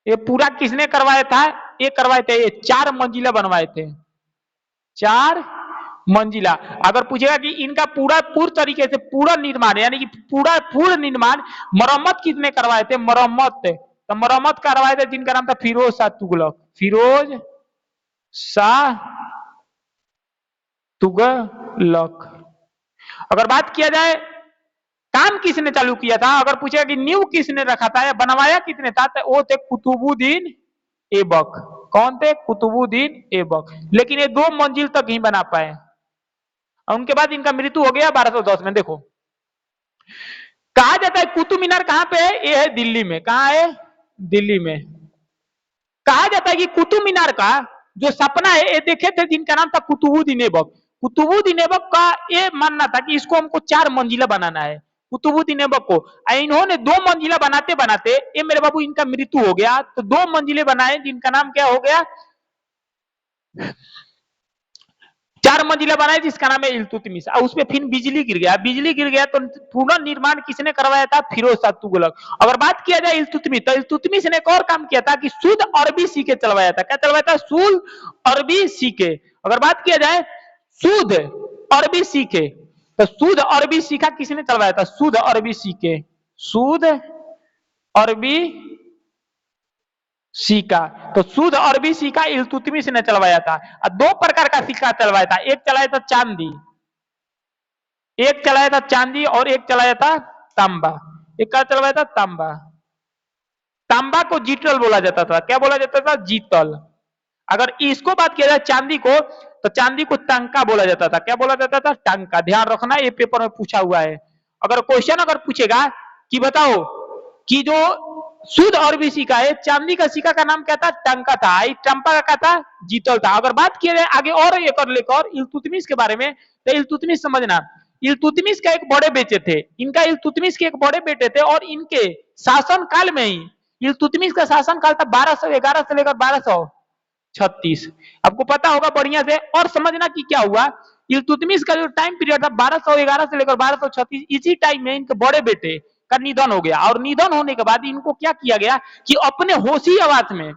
ये पूरा किसने करवाया था? ये करवाए थे, ये 4 मंजिला बनवाए थे, 4 मंजिला। अगर पूछेगा कि इनका पूर्ण तरीके से पूरा निर्माण यानी कि पूर्ण निर्माण मरम्मत किसने करवाए थे? मरम्मत करवाए थे जिनका नाम था फिरोज शाह तुगलक। फिरोज शाह तुगलक। अगर बात किया जाए काम किसने चालू किया था, अगर पूछेगा कि नींव किसने रखा था या बनवाया किसने था, तो वो थे कुतुबुद्दीन ऐबक। कौन थे? कुतुबुद्दीन ऐबक। लेकिन ये 2 मंजिल तक ही बना पाए, उनके बाद इनका मृत्यु हो गया 1210 में। देखो, कहा जाता है कुतुब मीनार कहां पे है? ये है दिल्ली में। कहां है? दिल्ली में। कहा जाता है कि कुतुब मीनार का जो सपना है ये देखे थे जिनका नाम था कुतुबुद्दीन ऐबक। कुतुबुद्दीन ऐबक का ये मानना था कि इसको हमको 4 मंजिला बनाना है, कुतुबुद्दीन ऐबक को। इन्होंने 2 मंजिला बनाते बनाते ये मेरे बाबू इनका मृत्यु हो गया, तो 2 मंजिले बनाए जिनका नाम क्या हो गया? 4 मंजिला बनाए जिसका नाम है इल्तुतमिश। और उसमें फिर बिजली गिर गया तो पूर्ण निर्माण किसने करवाया था? फिरोज शाह तुगलक। अगर बात किया जाए इल्तुतमिश, तो इल्तुतमिश ने एक और काम किया था कि शुद्ध अरबी सिक्के चलवाया था। क्या चलवाया था? शुद्ध अरबी सिक्के। अगर बात किया जाए शुद्ध अरबी सिक्के, तो शुद्ध अरबी सिक्का किसने चलवाया था? शुद्ध अरबी सिक्के, शुद्ध अरबी सिक्का। तो शुद्ध अरबी सिक्का इल्तुतमिश ने चलवाया था। 2 प्रकार का सिक्का चलवाया था, एक चलाया था चांदी, एक चलाया था चांदी और एक चलाया था तांबा। एक क्या चलवाया था? तांबा। तांबा को जीतल बोला जाता था। क्या बोला जाता था? जीतल। अगर इसको बात किया जाए चांदी को, तो चांदी को टंका बोला जाता था। क्या बोला जाता था? टंका। ध्यान रखना, ये पेपर में पूछा हुआ है। अगर क्वेश्चन पूछेगा कि बताओ कि जो शुद्ध अरबी सिक्का है, चांदी का सिक्का का नाम क्या था? टंका था। टंपा का क्या था? जीतल था। अगर बात किया जाए आगे और एक लेकर इल्तुतमिश के बारे में, तो इल्तुतमिश समझना, इल्तुतमिश का एक बड़े बेटे थे, इनका इल्तुतमिश के एक बड़े बेटे थे, और इनके शासन काल में ही इल्तुतमिश का शासन काल था 1211 से लेकर 1236। आपको पता होगा बढ़िया से। और समझना कि क्या हुआ, इल्तुतमिश का जो टाइम पीरियड था 1211 से लेकर 1236, इसी टाइम में इनके बड़े बेटे का निधन हो गया। और निधन होने के बाद इनको क्या किया गया कि अपने होशी आवाज में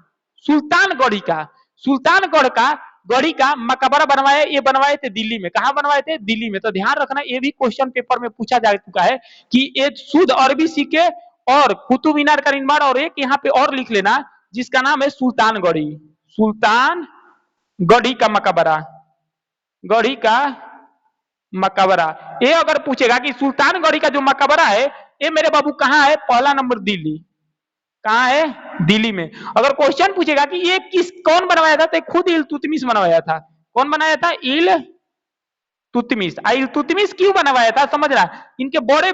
सुल्तानगढ़ का गढ़ी का मकबरा बनवाए। ये बनवाए थे दिल्ली में। कहां बनवाए थे? दिल्ली में। तो ध्यान रखना, ये भी क्वेश्चन पेपर में पूछा जा चुका है कि ये शुद्ध अरबी सिक्के और कुतुब मीनार का निर्माण, और एक यहाँ पे और लिख लेना जिसका नाम है सुल्तानगढ़ी, सुल्तानगढ़ी का मकबरा, गढ़ी का मकबरा। ये अगर पूछेगा कि सुल्तानगढ़ी का जो मकबरा है ये मेरे बाबू कहां है? पहला नंबर दिल्ली। कहां है? दिल्ली में। अगर क्वेश्चन पूछेगा कि ये कौन बनवाया था, तो खुद इल्तुतमिश बनवाया था। कौन बनाया था? इल्तुतमिश इल्तुतमिश। इल्तुतमिश क्यों बनवाया था समझ रहा, इनके बड़े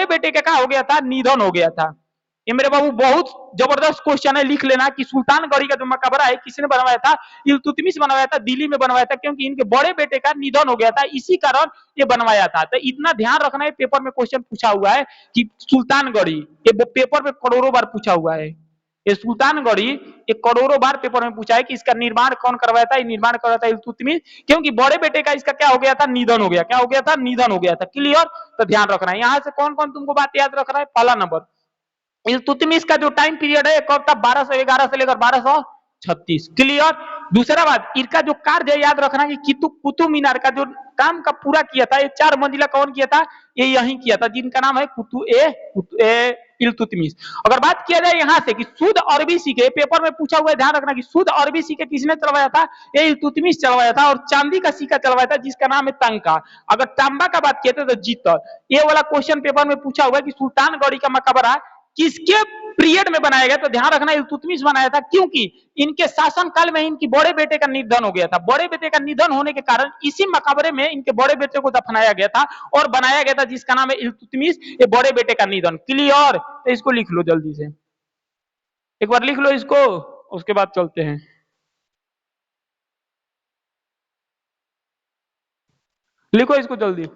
बेटे का क्या हो गया था, निधन हो गया था। ये मेरे बाबू बहुत जबरदस्त क्वेश्चन है, लिख लेना कि सुल्तानगढ़ी का जो मकबरा है किसने बनवाया था, इल्तुतमिश बनवाया था, दिल्ली में बनवाया था, क्योंकि इनके बड़े बेटे का निधन हो गया था, इसी कारण ये बनवाया था। तो इतना ध्यान रखना है, पेपर में क्वेश्चन पूछा हुआ है कि सुल्तानगढ़ी, ये पेपर में करोड़ों बार पूछा हुआ है, ये सुल्तानगढ़ी एक करोड़ों बार पेपर में पूछा है कि इसका निर्माण कौन करवाया था, निर्माण करवाया था इल्तुतमिश, क्योंकि बड़े बेटे का इसका क्या हो गया था, निधन हो गया। क्या हो गया था, निधन हो गया था। क्लियर, तो ध्यान रखना है। यहां से कौन कौन तुमको बात याद रखना है। पहला नंबर, इल्तुतमिश का जो टाइम पीरियड है कब था, 1211 से लेकर 1236। क्लियर। दूसरा बात, इनका जो कार्य याद रखना कि कुतुब मीनार का जो काम का पूरा किया था, ये 4 मंजिला कौन किया था, ये यही किया था, जिनका नाम है इल्तुतमिश। अगर बात किया जाए यहां से कि शुद्ध अरबी सिक्के, पेपर में पूछा हुआ है, ध्यान रखना कि शुद्ध अरबी सिक्के किसने चलवाया था, ये इल्तुतमिश चलवाया था। और चांदी का सिक्का चलवाया था जिसका नाम है तंका। अगर तांबा का बात किया तो जीतल। ये वाला क्वेश्चन पेपर में पूछा हुआ है कि सुल्तानगढ़ी का मकबरा किसके पीरियड में बनाया गया, तो ध्यान रखना इल्तुतमिश बनाया था, क्योंकि इनके शासन काल में इनकी बड़े बेटे का निधन हो गया था। बड़े बेटे का निधन होने के कारण इसी मकबरे में इनके बड़े बेटे को दफनाया गया था और बनाया गया था, जिसका नाम है इल्तुतमिश, ये बड़े बेटे का निधन। क्लियर, तो इसको लिख लो जल्दी से, एक बार लिख लो इसको, उसके बाद चलते हैं। लिखो इसको जल्दी।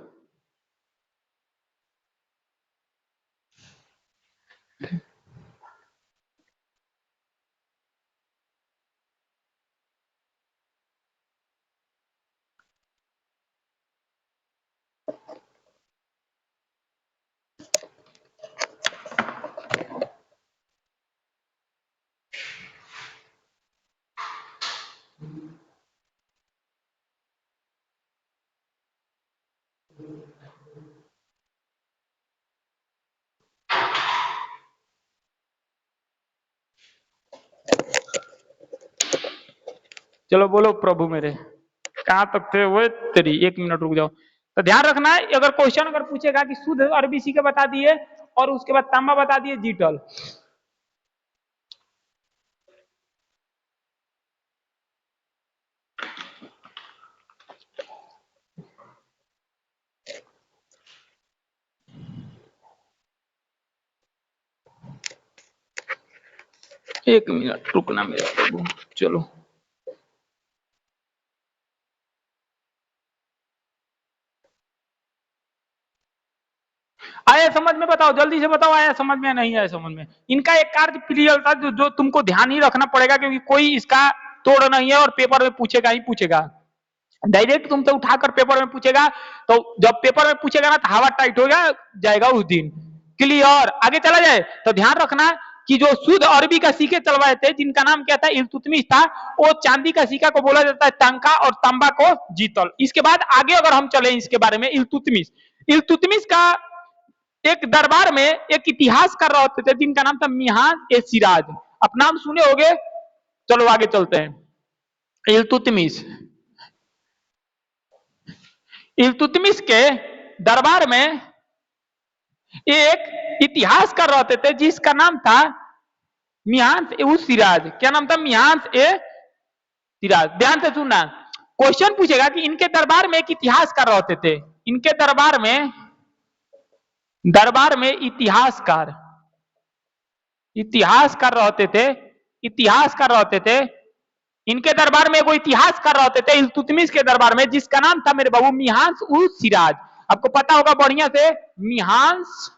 चलो बोलो प्रभु मेरे, कहां तक थे वो तेरी, 1 मिनट रुक जाओ। तो ध्यान रखना है, अगर क्वेश्चन अगर पूछेगा कि शुद्ध अरबी सिक्के बता दिए और उसके बाद तांबा बता दिए, जीतल। एक मिनट रुकना मेरा प्रभु, चलो। आया समझ में, बताओ जल्दी से बताओ, आया समझ में, नहीं आया समझ में। इनका एक कार्य पीरियड था जो तुमको ध्यान ही रखना पड़ेगा, क्योंकि कोई इसका तोड़ नहीं है और पेपर में पूछेगा ही पूछेगा। डायरेक्ट तुमसे उठाकर पेपर में पूछेगा, तो जब पेपर में पूछेगा ना तो हवा टाइट हो जाएगा उस दिन। क्लियर, आगे चला जाए तो ध्यान रखना कि जो शुद्ध अरबी का सिक्के चलवाए थे, जिनका नाम क्या था, इल्तुतमिश था, वो चांदी का सिक्का को बोला जाता है तंका और तांबा को जीतल। इसके बाद आगे अगर हम चले इसके बारे में, इल्तुतमिश का एक दरबार में एक इतिहासकार रहते थे जिनका नाम था मिहान-ए-सिराज। आप नाम सुने होंगे। चलो आगे चलते हैं। इल्तुतमिश के दरबार में एक इतिहासकार रहते थे जिसका नाम था मिहान-ए-सिराज। क्या नाम था, मिहान-ए-सिराज। ध्यान से सुनना, क्वेश्चन पूछेगा कि इनके दरबार में एक इतिहासकार रहते थे। इनके दरबार में इतिहासकार रहते थे। इनके दरबार में कोई इतिहासकार रहते थे इल्तुतमिश के दरबार में, जिसका नाम था मेरे बाबू मिहान-उस-सिराज। आपको पता होगा बढ़िया से, मिहान-ए-सिराज।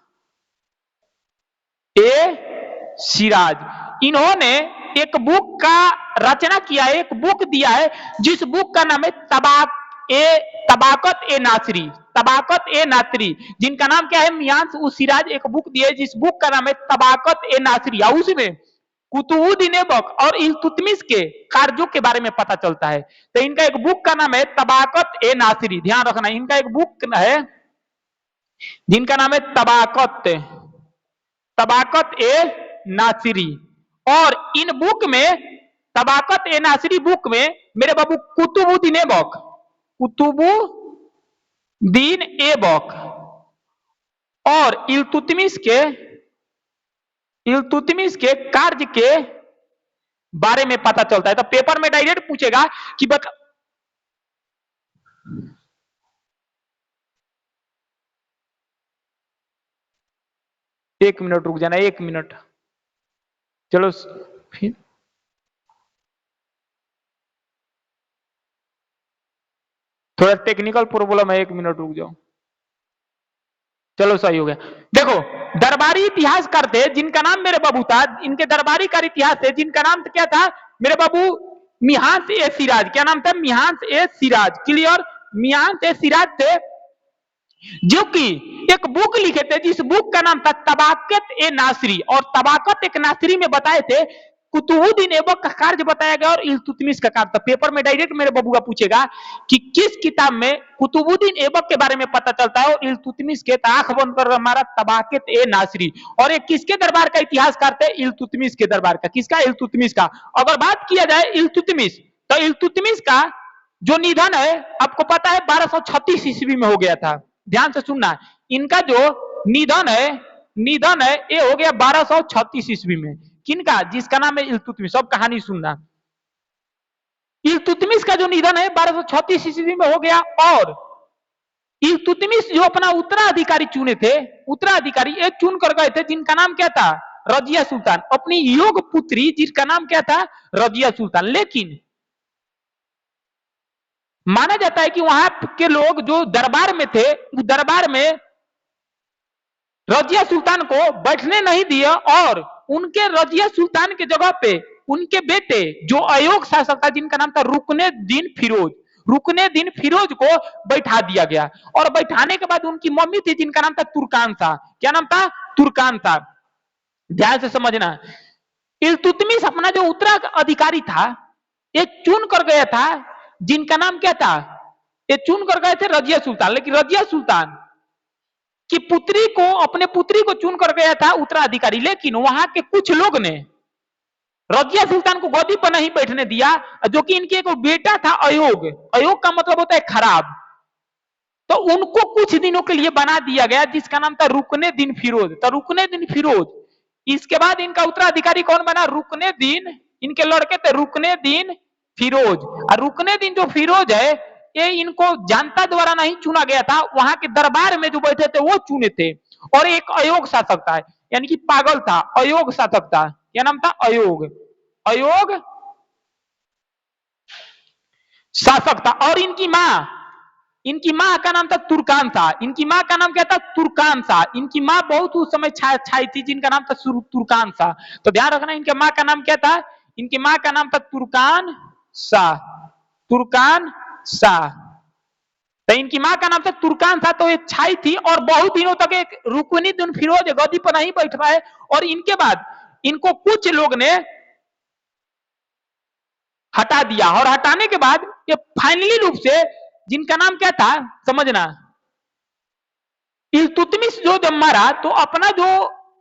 इन्होंने एक बुक का रचना किया है, एक बुक दिया है, जिस बुक का नाम है तबाकत-ए-नासिरी, जिनका नाम क्या है, मिहान-उस-सिराज। एक बुक दी है जिस बुक का नाम है तबाकत-ए-नासिरी। उसमें कुतुबुद्दीन ऐबक और इल्तुतमिश के कार्यों के बारे में पता चलता है। तो इनका एक बुक का नाम है तबाकत-ए-नासिरी। ध्यान रखना, इनका एक बुक है जिनका नाम है तबाकत-ए-नासिरी। और इन बुक में, तबाकत-ए-नासिरी बुक में मेरे बाबू कुतुबुद्दीन ऐबक और इल्तुतमिश के कार्य के बारे में पता चलता है। तो पेपर में डायरेक्ट पूछेगा कि एक मिनट रुक जाना, 1 मिनट। चलो फिर थोड़ा टेक्निकल प्रॉब्लम है, 1 मिनट रुक जाओ। चलो सही हो गया। देखो, दरबारी इतिहासकार थे जिनका नाम मेरे बाबू था, इनके दरबारी कार इतिहास थे जिनका नाम क्या था मेरे बाबू, मिहांस ए सिराज। क्या नाम था? मिहांस ए सिराज। क्लियर? मिहांस ए सिराज थे, जो कि एक बुक लिखे थे जिस बुक का नाम था तबाकत ए नासरी, और तबाकत एक नासरी में बताए थे कुतुबुद्दीन ऐबक का कार्य बताया गया और इल्तुतमिश का कार्य था। पेपर में डायरेक्ट मेरे बबुआ पूछेगा कि किस किताब में कुतुबुद्दीन ऐबक के बारे में पता चलता है और इल्तुतमिश के आंख बंद कर हमारा तबाकत ए नासरी। और एक किसके दरबार का इतिहासकार थे? इल्तुतमिश के दरबार का। किसका? इल्तुतमिश का। अगर बात किया जाए इल्तुतमिश, तो इल्तुतमिश का जो निधन है आपको पता है 1236 ईस्वी में हो गया था। ध्यान से सुनना, इनका जो निधन है ये हो गया 1236 ईस्वी में। किनका? जिसका नाम है इल्तुतमिश। सब कहानी सुनना। इल्तुतमिश का जो निधन है 1236 ईस्वी में हो गया, और इल्तुतमिश जो अपना उत्तराधिकारी चुने थे, उत्तराधिकारी एक चुन कर गए थे जिनका नाम क्या था? रजिया सुल्तान। अपनी योग पुत्री जिसका नाम क्या था? रजिया सुल्तान। लेकिन माना जाता है कि वहां के लोग जो दरबार में थे, उस दरबार में रजिया सुल्तान को बैठने नहीं दिया, और उनके रजिया सुल्तान के जगह पे उनके बेटे जो अयोग शासक था जिनका नाम था रुकने दिन फिरोज, रुकने दिन फिरोज को बैठा दिया गया। और बैठाने के बाद उनकी मम्मी थी जिनका नाम था तुर्कान था। क्या नाम था? तुर्कान था। ध्यान से समझना, इल्तुतमिश अपना जो उत्तराधिकारी था एक चुन कर गया था जिनका नाम क्या था? ये चुन कर गए थे रजिया सुल्तान। लेकिन रजिया सुल्तान की पुत्री को, अपने पुत्री को चुन कर गया था उत्तराधिकारी, लेकिन वहां के कुछ लोग ने रजिया सुल्तान को गद्दी पर नहीं बैठने दिया, जो कि इनके एक बेटा था अयोग। अयोग का मतलब होता है खराब। तो उनको कुछ दिनों के लिए बना दिया गया जिसका नाम था रुकने दिन फिरोज। तो रुकने दिन फिरोज, इसके बाद इनका उत्तराधिकारी कौन बना? रुकने दिन। इनके लड़के थे रुकने दिन फिरोज। और रुकने दिन जो फिरोज है, ये इनको जनता द्वारा नहीं चुना गया था, वहां के दरबार में जो बैठे थे वो चुने थे। और एक अयोग शासक था, यानी कि पागल था, अयोग शासक था। क्या नाम था? अयोग। अयोग शासक था। और इनकी माँ का नाम था तुर्कान था। इनकी माँ का नाम क्या था? तुर्कान था। इनकी माँ बहुत उस समय छाई थी जिनका नाम था तुर्कान था। तो ध्यान रखना, इनके माँ का नाम क्या था? इनकी माँ का नाम था तुर्कान शाह। तुर्कान शाह। तो इनकी माँ का नाम था तुर्कान शाह। तो एक छाई थी और बहुत दिनों तक एक रुकनुद्दीन फिरोज गद्दी पर नहीं बैठ पाए। और इनके बाद इनको कुछ लोग ने हटा दिया, और हटाने के बाद ये फाइनली रूप से, जिनका नाम क्या था समझना, इल्तुतमिश जो जब मारा तो अपना जो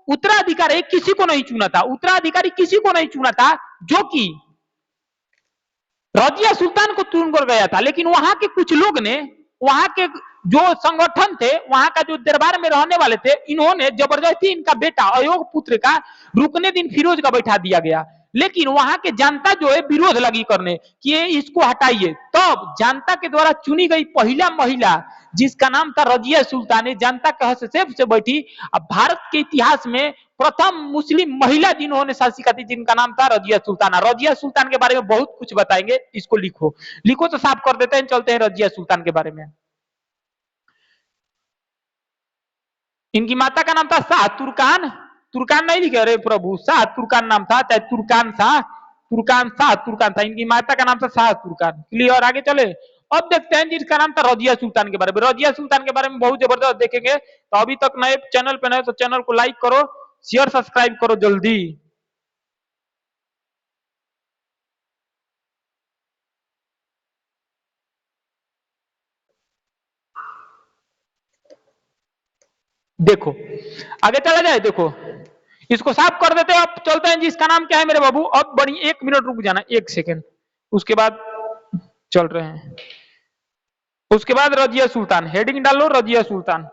उत्तराधिकारी किसी को नहीं चुना था, उत्तराधिकारी किसी को नहीं चुना था, जो कि रजिया सुल्तान को चुन कर गया था। लेकिन वहां के कुछ लोग ने, वहां के जो संगठन थे, वहां का जो दरबार में रहने वाले थे, इन्होंने जबरदस्ती इनका बेटा अयोग पुत्र का रुकने दिन फिरोज का बैठा दिया गया। लेकिन वहां के जनता जो है विरोध लगी करने कि ये इसको हटाइए। तब जनता के द्वारा चुनी गई पहला महिला जिसका नाम था रजिया सुल्तान, जनता के हस्तक्षेप से बैठी। अब भारत के इतिहास में प्रथम मुस्लिम महिला जिन्होंने शासिका थी जिनका नाम था रजिया सुल्तान। रजिया सुल्तान के बारे में बहुत कुछ बताएंगे, इसको लिखो। लिखो तो साफ कर देते हैं, चलते हैं रजिया सुल्तान के बारे में। इनकी माता का नाम था शाह तुर्कान। तुर्कान नहीं लिखे, अरे प्रभु, शाह तुर्कान नाम था, चाहे तुर्कान शाह, तुर्कान शाह तुर्कान था। इनकी माता का नाम था शाह तुर्कान। क्लियर? आगे चले। अब देखते हैं जिसका नाम था रजिया सुल्तान के बारे में। रजिया सुल्तान के बारे में बहुत जबरदस्त देखेंगे। तो अभी तक नए चैनल पे नए तो चैनल को लाइक करो, शेयर सब्सक्राइब करो जल्दी। देखो आगे चला जाए। देखो इसको साफ कर देते हैं। अब चलते हैं जिसका नाम क्या है मेरे बाबू। अब बड़ी 1 मिनट रुक जाना, 1 सेकेंड, उसके बाद चल रहे हैं। उसके बाद रजिया सुल्तान, हेडिंग डालो रजिया सुल्तान।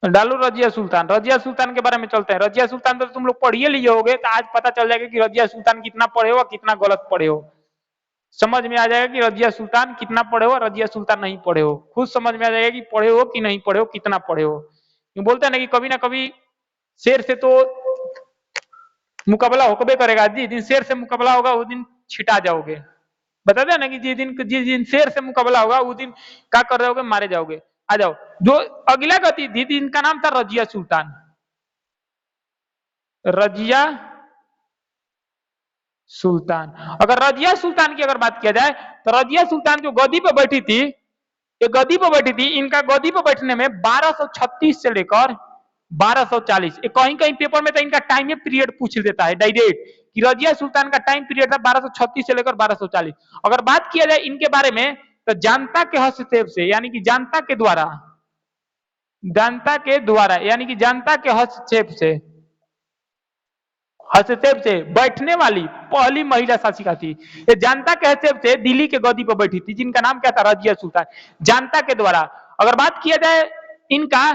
डालो रजिया सुल्तान। रजिया सुल्तान के बारे में चलते हैं। रजिया सुल्तान तो तुम लोग पढ़िए लिए होगे, तो आज पता चल जाएगा कि रजिया सुल्तान कितना पढ़े हो कितना गलत पढ़े हो। समझ में आ जाएगा कि रजिया सुल्तान कितना पढ़े हो, रजिया सुल्तान नहीं पढ़े हो। खुद समझ में आ जाएगा कि पढ़े हो कि नहीं पढ़े हो, कितना पढ़े हो। बोलते हैं ना कि कभी ना कभी शेर से तो मुकाबला होकबे करेगा। जिस दिन शेर से मुकाबला होगा उस दिन छिटा जाओगे। बताते हैं ना कि जिस दिन शेर से मुकाबला होगा उस दिन क्या कर जाओगे, मारे जाओगे। आ जाओ, जो अगला गति थी इनका नाम था रजिया सुल्तान। रजिया सुल्तान। अगर रजिया सुल्तान की अगर बात किया जाए तो रजिया सुल्तान जो गद्दी पर बैठी थी, ये गद्दी पर बैठी थी, इनका गद्दी पर बैठने में 1236 से लेकर 1240, कहीं कहीं पेपर में तो इनका टाइम पीरियड पूछ देता है डायरेक्ट कि रजिया सुल्तान का टाइम पीरियड था 1236 से लेकर 1240। अगर बात किया जाए इनके बारे में तो जनता के हस्तक्षेप से, यानी कि जनता के द्वारा, जनता के द्वारा यानी कि जनता के हस्तक्षेप से बैठने वाली पहली महिला शासिका थी। ये जनता के हस्तक्षेप से दिल्ली के गद्दी पर बैठी थी, जिनका नाम क्या था, रजिया सुल्तान। जनता के द्वारा। अगर बात किया जाए इनका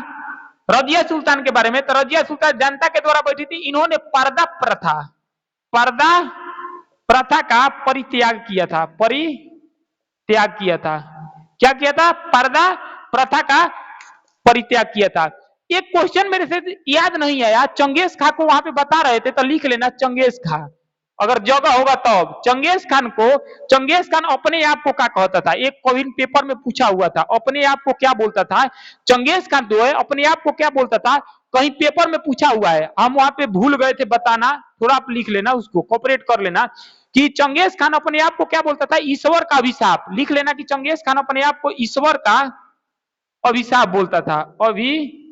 रजिया सुल्तान के बारे में तो रजिया सुल्तान जनता के द्वारा बैठी थी। इन्होंने पर्दा प्रथा का परित्याग किया था। परित्याग किया था। क्या किया था? पर्दा प्रथा का परित्याग किया था। एक क्वेश्चन मेरे से याद नहीं आया, चंगेज खां को वहां पे बता रहे थे तो लिख लेना चंगेज खां, अगर जगह होगा तब। चंगेज खान अपने आप को क्या कहता था? एक क्वेश्चन पेपर में पूछा हुआ था, अपने आप को क्या बोलता था? चंगेज खान जो है अपने आप को क्या बोलता था, कहीं पेपर में पूछा हुआ है, हम वहां पे भूल गए थे बताना, थोड़ा आप लिख लेना, उसको कॉपरेट कर लेना कि चंगेज खान अपने आप को क्या बोलता था? ईश्वर का अभिशाप। लिख लेना कि चंगेज खान अपने आप को ईश्वर का अभिशाप बोलता था। अभिशाप,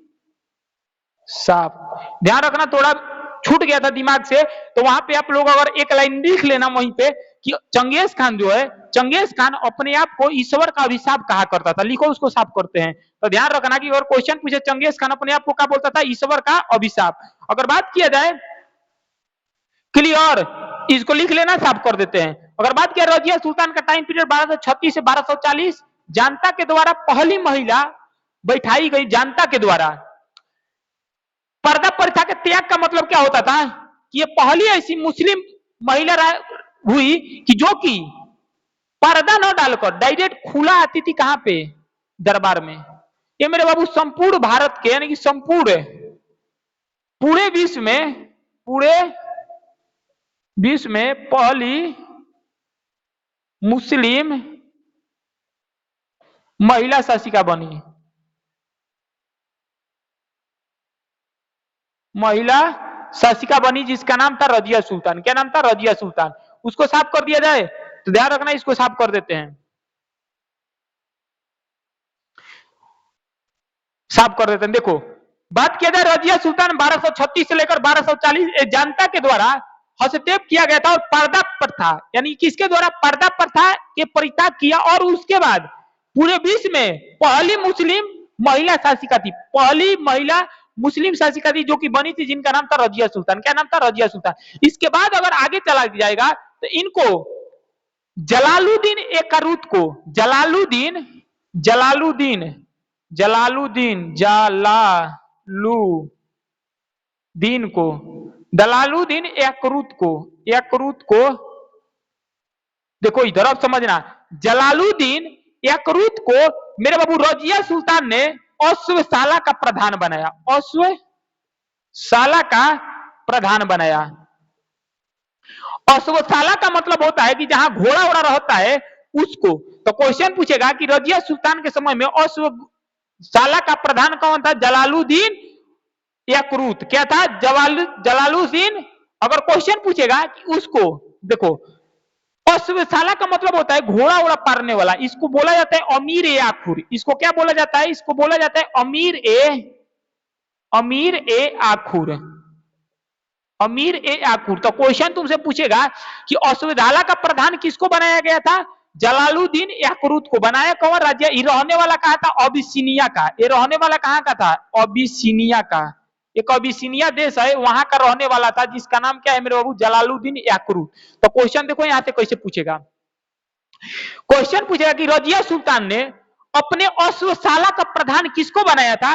ध्यान रखना, थोड़ा छूट गया था दिमाग से, तो वहां पे आप लोग अगर एक लाइन लिख लेना वहीं पे कि चंगेज खान जो है, चंगेज खान अपने आप को ईश्वर का अभिशाप कहा करता था। लिखो, उसको साफ करते हैं। तो ध्यान रखना कि अगर क्वेश्चन पूछे चंगेज खान अपने आप को क्या बोलता था? ईश्वर का अभिशाप। अगर बात किया जाए, क्लियर, इसको लिख लेना, साफ कर देते हैं। अगर बात किया रजिया सुल्तान का टाइम पीरियड 1236 से 1240, जनता के द्वारा पहली महिला बैठाई गई, जनता के द्वारा। पर्दा प्रथा के त्याग का मतलब क्या होता था कि ये पहली ऐसी मुस्लिम महिला हुई कि जो कि पर्दा न डालकर डायरेक्ट खुला आती थी। कहां पे? दरबार में। ये मेरे बाबू संपूर्ण भारत के, यानी कि संपूर्ण पूरे विश्व में पहली मुस्लिम महिला शासिका बनी। महिला शासिका बनी जिसका नाम था रजिया सुल्तान। क्या नाम था? रजिया सुल्तान। उसको साफ कर दिया जाए तो ध्यान रखना, इसको साफ कर देते हैं, साफ कर देते हैं। देखो, बात किया जाए रजिया सुल्तान 1236 से लेकर 1240 जनता के द्वारा हस्तक्षेप किया गया था और पर्दा प्रथा, यानी किसके द्वारा? पर्दा प्रथा के परित्याग किया। और उसके बाद पूरे विश्व में पहली मुस्लिम महिला शासिका थी, पहली महिला मुस्लिम शासिका थी जो कि बनी थी, जिनका नाम था रजिया सुल्तान। क्या नाम था? रजिया सुल्तान। इसके बाद अगर आगे चला जाएगा तो इनको जलालुद्दीन एकरूत को, जलालुद्दीन एकरूत को, देखो इधर अब समझना, जलालुद्दीन एकरूत को मेरे बाबू रजिया सुल्तान ने अश्वशाला का प्रधान बनाया। अश्वशाला का प्रधान बनाया। अश्वशाला का मतलब होता है कि जहां घोड़ा वोड़ा रहता है उसको। तो क्वेश्चन पूछेगा कि रजिया सुल्तान के समय में अश्वशाला का प्रधान कौन था? जलालुद्दीन एकरूत। क्या था? जलालुद्दीन। अगर क्वेश्चन पूछेगा कि उसको, देखो अश्वशाला का मतलब होता है घोड़ा वोड़ा पारने वाला, इसको बोला जाता है अमीर ए आखुर। इसको क्या बोला जाता है? इसको बोला जाता है अमीर ए आखुर। अमीर ए आखुर। तो क्वेश्चन तुमसे पूछेगा कि अश्वशाला का प्रधान किसको बनाया गया था? जलालुद्दीन एकरूत को। बनाया कौन? राज्य, ये रहने वाला कहा था? अबिसिनिया का। ये रहने वाला कहां का था? अबिसिनिया का। एक अबिसिनिया देश है, वहां का रहने वाला था, जिसका नाम क्या है मेरे बाबू? जलालुद्दीन एकरूत। तो क्वेश्चन देखो यहां से कैसे पूछेगा। क्वेश्चन पूछेगा कि रजिया सुल्तान ने अपने अश्वशाला का प्रधान किसको बनाया था?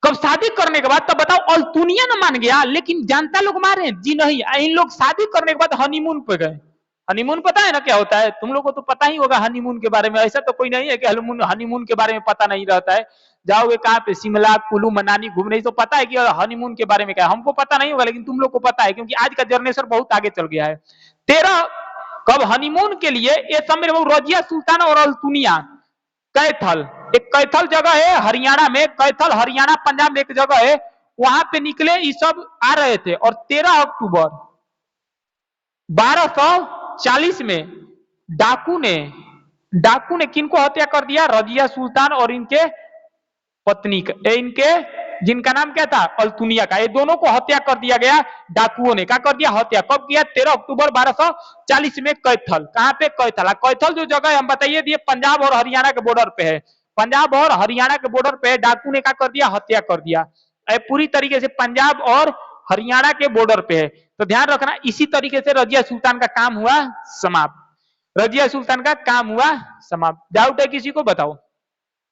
कब शादी करने के बाद, तब बताओ, अल्तुनिया ना मान गया, लेकिन जनता लोग मारे जी नहीं। इन लोग शादी करने के बाद हनीमून पे गए। हनीमून पता है ना क्या होता है? तुम लोग को तो पता ही होगा हनीमून के बारे में। ऐसा तो कोई नहीं है कि हनीमून के बारे में पता नहीं रहता है। जाओगे कहाँ पे, शिमला, कुल्लू मनाली घूमने, तो पता है कि हनीमून के बारे में क्या है। हमको पता नहीं होगा, लेकिन तुम लोग को पता है, क्योंकि आज का जनरेशन बहुत आगे चल गया है। तेरह कब हनीमून के लिए, ये सब मेरे रजिया सुल्तान और अल्तुनिया, कैथल, एक कैथल जगह है हरियाणा में, कैथल हरियाणा पंजाब में एक जगह है, वहां पे निकले ये सब आ रहे थे। और 13 अक्टूबर 1240 में डाकू ने किनको हत्या कर दिया? रजिया सुल्तान और इनके पत्नी का, इनके जिनका नाम क्या था? अल्तुनिया का। ये दोनों को हत्या कर दिया गया डाकुओं ने। क्या कर दिया? हत्या। कब किया? 13 अक्टूबर 1240 में कैथल। कहां पे? कैथल। कैथल जो जगह है हम बताइए दिए, पंजाब और हरियाणा के बॉर्डर पे है। पंजाब और हरियाणा के बॉर्डर पे डाकू ने क्या कर दिया? हत्या कर दिया। पूरी तरीके से पंजाब और हरियाणा के बॉर्डर पे है। तो ध्यान रखना, इसी तरीके से रजिया सुल्तान का काम हुआ समाप्त। रजिया सुल्तान का काम हुआ समाप्त। डाउट है किसी को? बताओ,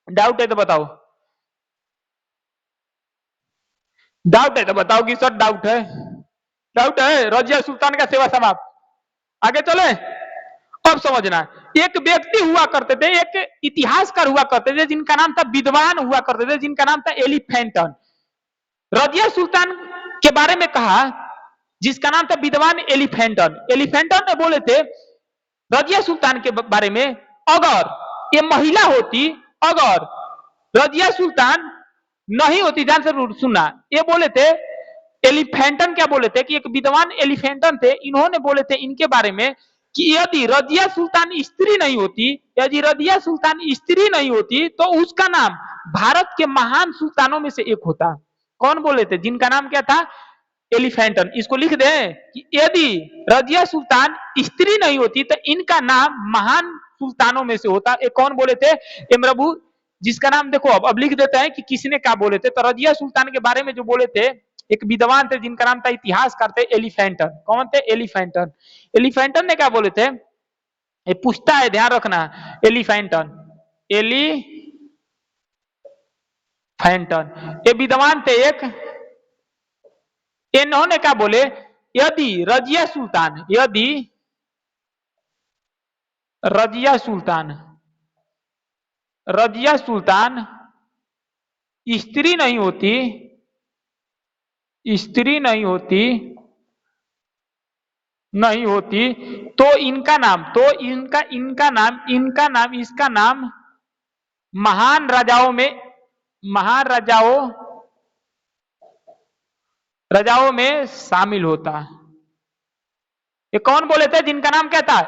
डाउट है तो बताओ। डाउट है तो बताओ कि सर डाउट है। डाउट है? रजिया सुल्तान का सेवा समाप्त। आगे चले। अब समझना, एक व्यक्ति हुआ करते थे, एक इतिहासकार हुआ करते थे, जिनका नाम था, विद्वान हुआ करते थे, जिनका नाम था एलिफेंटन। रजिया सुल्तान के बारे में कहा, जिसका नाम था विद्वान एलिफेंटन। एलिफेंटन ने बोले थे रजिया सुल्तान के बारे में, अगर ये महिला होती, अगर रजिया सुल्तान नहीं होती, ध्यान से सुनना, ये बोले थे एलिफेंटन, क्या बोले थे कि एक विद्वान एलिफेंटन थे, इन्होंने बोले थे इनके बारे में कि यदि रजिया सुल्तान स्त्री नहीं होती, यदि रजिया सुल्तान स्त्री नहीं होती, तो उसका नाम भारत के महान सुल्तानों में से एक होता। कौन बोले थे? जिनका नाम क्या था? एलिफेंटन। इसको लिख दे कि यदि रजिया सुल्तान स्त्री नहीं होती तो इनका नाम महान सुल्तानों में से होता। ये कौन बोले थे? इमरबू, जिसका नाम देखो, अब लिख देते हैं कि किसने क्या बोले थे। तो रजिया सुल्तान के बारे में जो बोले थे, एक विद्वान थे जिनका नाम था, इतिहासकार थे, एलिफेंटन। कौन थे? एलिफेंटन। एलिफेंटन ने क्या बोले थे? ये पूछता है, ध्यान रखना। एलिफेंटन, एलिफेंटन ये विद्वान थे एक। इन्होंने क्या बोले? यदि रजिया सुल्तान, यदि रजिया सुल्तान, रजिया सुल्तान स्त्री नहीं होती, स्त्री नहीं होती, नहीं होती, तो इनका नाम, तो इनका नाम, इसका नाम महान राजाओं में, महान राजाओं में शामिल होता। ये कौन बोले थे? जिनका नाम क्या था?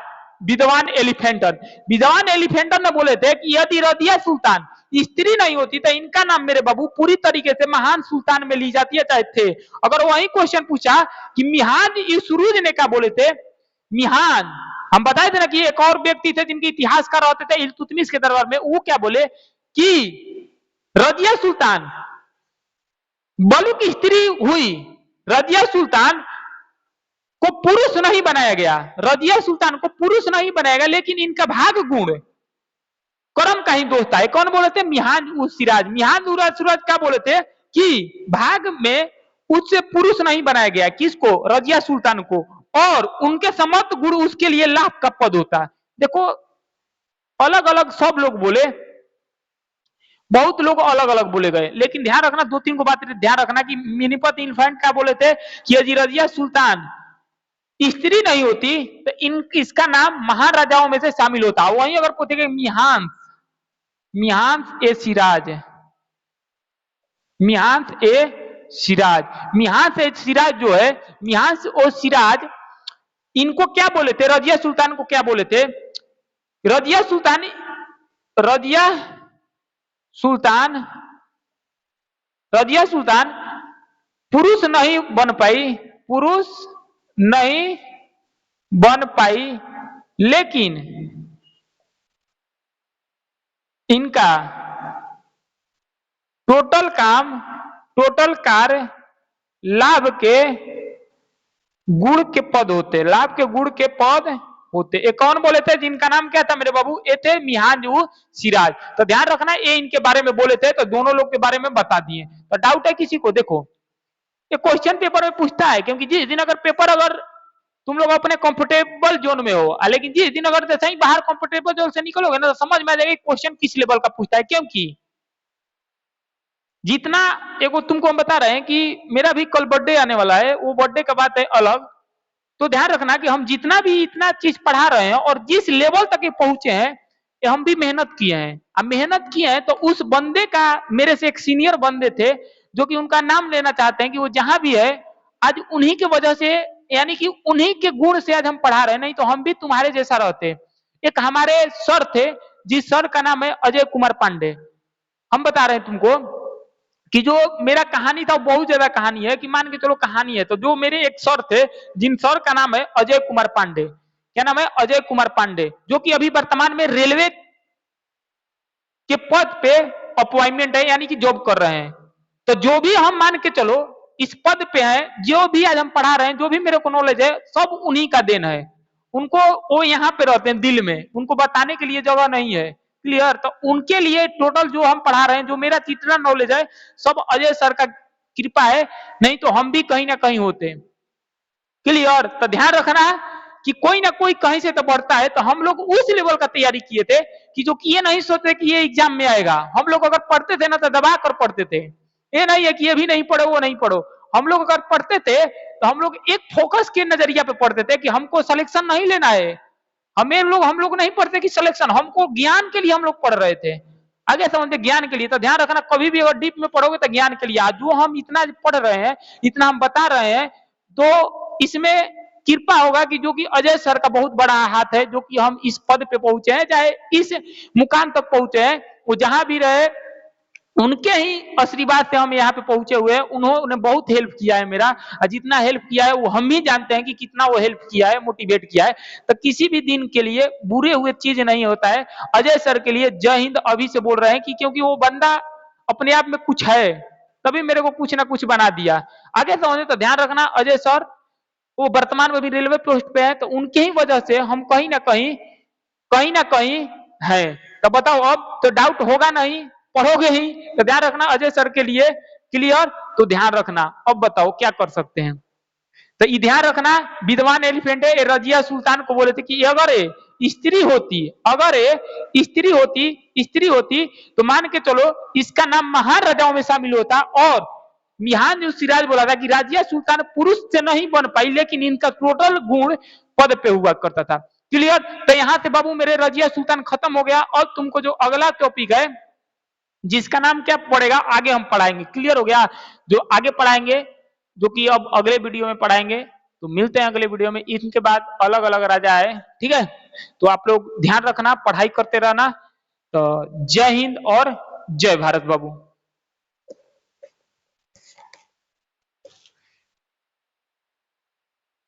विद्वान एलिफेंटन। विद्वान एलिफेंटन ने बोले थे कि यदि रजिया सुल्तान स्त्री नहीं होती तो इनका नाम मेरे बाबू पूरी तरीके से महान सुल्तान में ली जाती है, चाहे थे। अगर वही क्वेश्चन पूछा कि मिहान सुरूज ने क्या बोले थे? मिहान, हम बताए थे ना कि एक और व्यक्ति थे जिनके इतिहासकार होते थे इल्तुतमिश के दरबार में, वो क्या बोले कि रजिया सुल्तान बलू की स्त्री हुई, रजिया सुल्तान को पुरुष नहीं बनाया गया, रजिया सुल्तान को पुरुष नहीं बनाया गया, लेकिन इनका भाग गुण कर्म का ही दोष था। कौन बोले थे? मिहान उस सिराज। मिहान उस सिराज क्या बोले थे कि भाग में उससे पुरुष नहीं बनाया गया। किसको? रजिया सुल्तान को। और उनके समर्थ गुण उसके लिए लाभ का पद होता। देखो, अलग अलग सब लोग बोले, बहुत लोग अलग अलग बोले गए, लेकिन ध्यान रखना, दो तीन को बात ध्यान रखना कि मिनीपत इन्फेंट क्या बोले थे कि यदि रजिया सुल्तान स्त्री नहीं होती तो इसका नाम महान राजाओं में से शामिल होता। वहीं अगर पूछेंगे मिहांस, मिहांस ए सिराज, मिहांस ए सिराज, मिहांस ए सिराज जो है, मिहांस ओ सिराज, इनको क्या बोले थे? रजिया सुल्तान को क्या बोले थे? रजिया सुल्तान, रजिया सुल्तान, रजिया सुल्तान पुरुष नहीं बन पाई, पुरुष नहीं बन पाई, लेकिन इनका टोटल काम, टोटल कार्य लाभ के गुण के पद होते, लाभ के गुण के पद होते। ये कौन बोले थे जिनका नाम क्या था मेरे बाबू? ये थे मिहान सिराज। तो ध्यान रखना ये इनके बारे में बोले थे, तो दोनों लोग के बारे में बता दिए। तो डाउट है किसी को? देखो ये क्वेश्चन पेपर में पूछता है, क्योंकि जिस दिन अगर पेपर अगर तुम लोग अपने कंफर्टेबल जोन में हो, लेकिन जिस दिन अगर जैसे ही बाहर कंफर्टेबल जोन से निकलोगे ना, तो समझ में आ जाएगा क्वेश्चन किस लेवल का पूछता है। क्योंकि जितना एगो तुमको हम बता रहे हैं कि मेरा भी कल बर्थडे आने वाला है, वो बर्थडे का बात है अलग। तो ध्यान रखना कि हम जितना भी इतना चीज पढ़ा रहे हैं और जिस लेवल तक ये पहुंचे हैं, ये हम भी मेहनत किए हैं। अब मेहनत किए हैं तो उस बंदे का, मेरे से एक सीनियर बंदे थे जो कि उनका नाम लेना चाहते हैं कि वो जहां भी है, आज उन्हीं की वजह से, यानी कि उन्हीं के गुण से आज हम पढ़ा रहे हैं, नहीं तो हम भी तुम्हारे जैसा रहते। एक हमारे सर थे, जिस सर का नाम है अजय कुमार पांडे। हम बता रहे हैं तुमको कि जो मेरा कहानी था वो बहुत ज्यादा कहानी है, कि मान के चलो कहानी है। तो जो मेरे एक सर थे, जिन सर का नाम है अजय कुमार पांडे। क्या नाम है? अजय कुमार पांडे, जो कि अभी वर्तमान में रेलवे के पद पे अपॉइंटमेंट है, यानी कि जॉब कर रहे हैं। तो जो भी हम मान के चलो इस पद पे है, जो भी आज हम पढ़ा रहे हैं, जो भी मेरे को नॉलेज है, सब उन्हीं का देन है। उनको, वो यहाँ पे रहते हैं दिल में, उनको बताने के लिए जगह नहीं है। क्लियर? तो उनके लिए टोटल जो हम पढ़ा रहे हैं, जो मेरा जितना नॉलेज है, सब अजय सर का कृपा है, नहीं तो हम भी कहीं ना कहीं होते। क्लियर? तो ध्यान रखना कि कोई ना कोई कहीं से तो बढ़ता है। तो हम लोग उस लेवल का तैयारी किए थे कि जो कि ये नहीं सोचते कि ये एग्जाम में आएगा। हम लोग अगर पढ़ते थे ना तो दबा कर पढ़ते थे। ये नहीं है कि ये भी नहीं पढ़ो वो नहीं पढ़ो। हम लोग अगर पढ़ते थे तो हम लोग एक फोकस के नजरिया पे पढ़ते थे कि हमको सिलेक्शन नहीं लेना है। हम लोग नहीं पढ़ते कि सिलेक्शन, हमको ज्ञान के लिए हम लोग पढ़ रहे थे। आगे समझते, ज्ञान के लिए। तो ध्यान रखना, कभी भी अगर डीप में पढ़ोगे तो ज्ञान के लिए। आज जो हम इतना पढ़ रहे हैं, इतना हम बता रहे हैं, तो इसमें कृपा होगा कि जो कि अजय सर का बहुत बड़ा हाथ है, जो कि हम इस पद पे पहुंचे हैं, चाहे इस मुकाम तक पहुंचे हैं। वो जहां भी रहे, उनके ही आशीर्वाद से हम यहाँ पे पहुंचे हुए हैं। उन्होंने बहुत हेल्प किया है मेरा, और जितना हेल्प किया है वो हम ही जानते हैं कि कितना वो हेल्प किया है, मोटिवेट किया है। तो किसी भी दिन के लिए बुरे हुए चीज नहीं होता है। अजय सर के लिए जय हिंद अभी से बोल रहे हैं, कि क्योंकि वो बंदा अपने आप में कुछ है, तभी मेरे को कुछ ना कुछ बना दिया। आगे समझे तो ध्यान रखना, अजय सर वो वर्तमान में भी रेलवे पोस्ट पे है, तो उनके ही वजह से हम कहीं ना कहीं है। तो बताओ, अब तो डाउट होगा नहीं, पढ़ोगे ही। तो ध्यान रखना अजय सर के लिए। क्लियर? तो ध्यान रखना। अब बताओ क्या कर सकते हैं। तो ये ध्यान रखना, विद्वान एलिफेंट है, रजिया सुल्तान को बोले थे कि अगर स्त्री होती, अगर स्त्री होती तो मान के चलो इसका नाम महान राजाओं में शामिल होता। और मिहान जो सिराज बोला था कि राजिया सुल्तान पुरुष से नहीं बन पाई, लेकिन इनका टोटल गुण पद पे हुआ करता था। क्लियर? तो यहां से बाबू मेरे रजिया सुल्तान खत्म हो गया। और तुमको जो अगला टॉपिक है, जिसका नाम क्या पड़ेगा, आगे हम पढ़ाएंगे। क्लियर हो गया? जो आगे पढ़ाएंगे, जो कि अब अगले वीडियो में पढ़ाएंगे। तो मिलते हैं अगले वीडियो में। इनके बाद अलग अलग राजा है, ठीक है? तो आप लोग ध्यान रखना, पढ़ाई करते रहना। तो जय हिंद और जय भारत बाबू।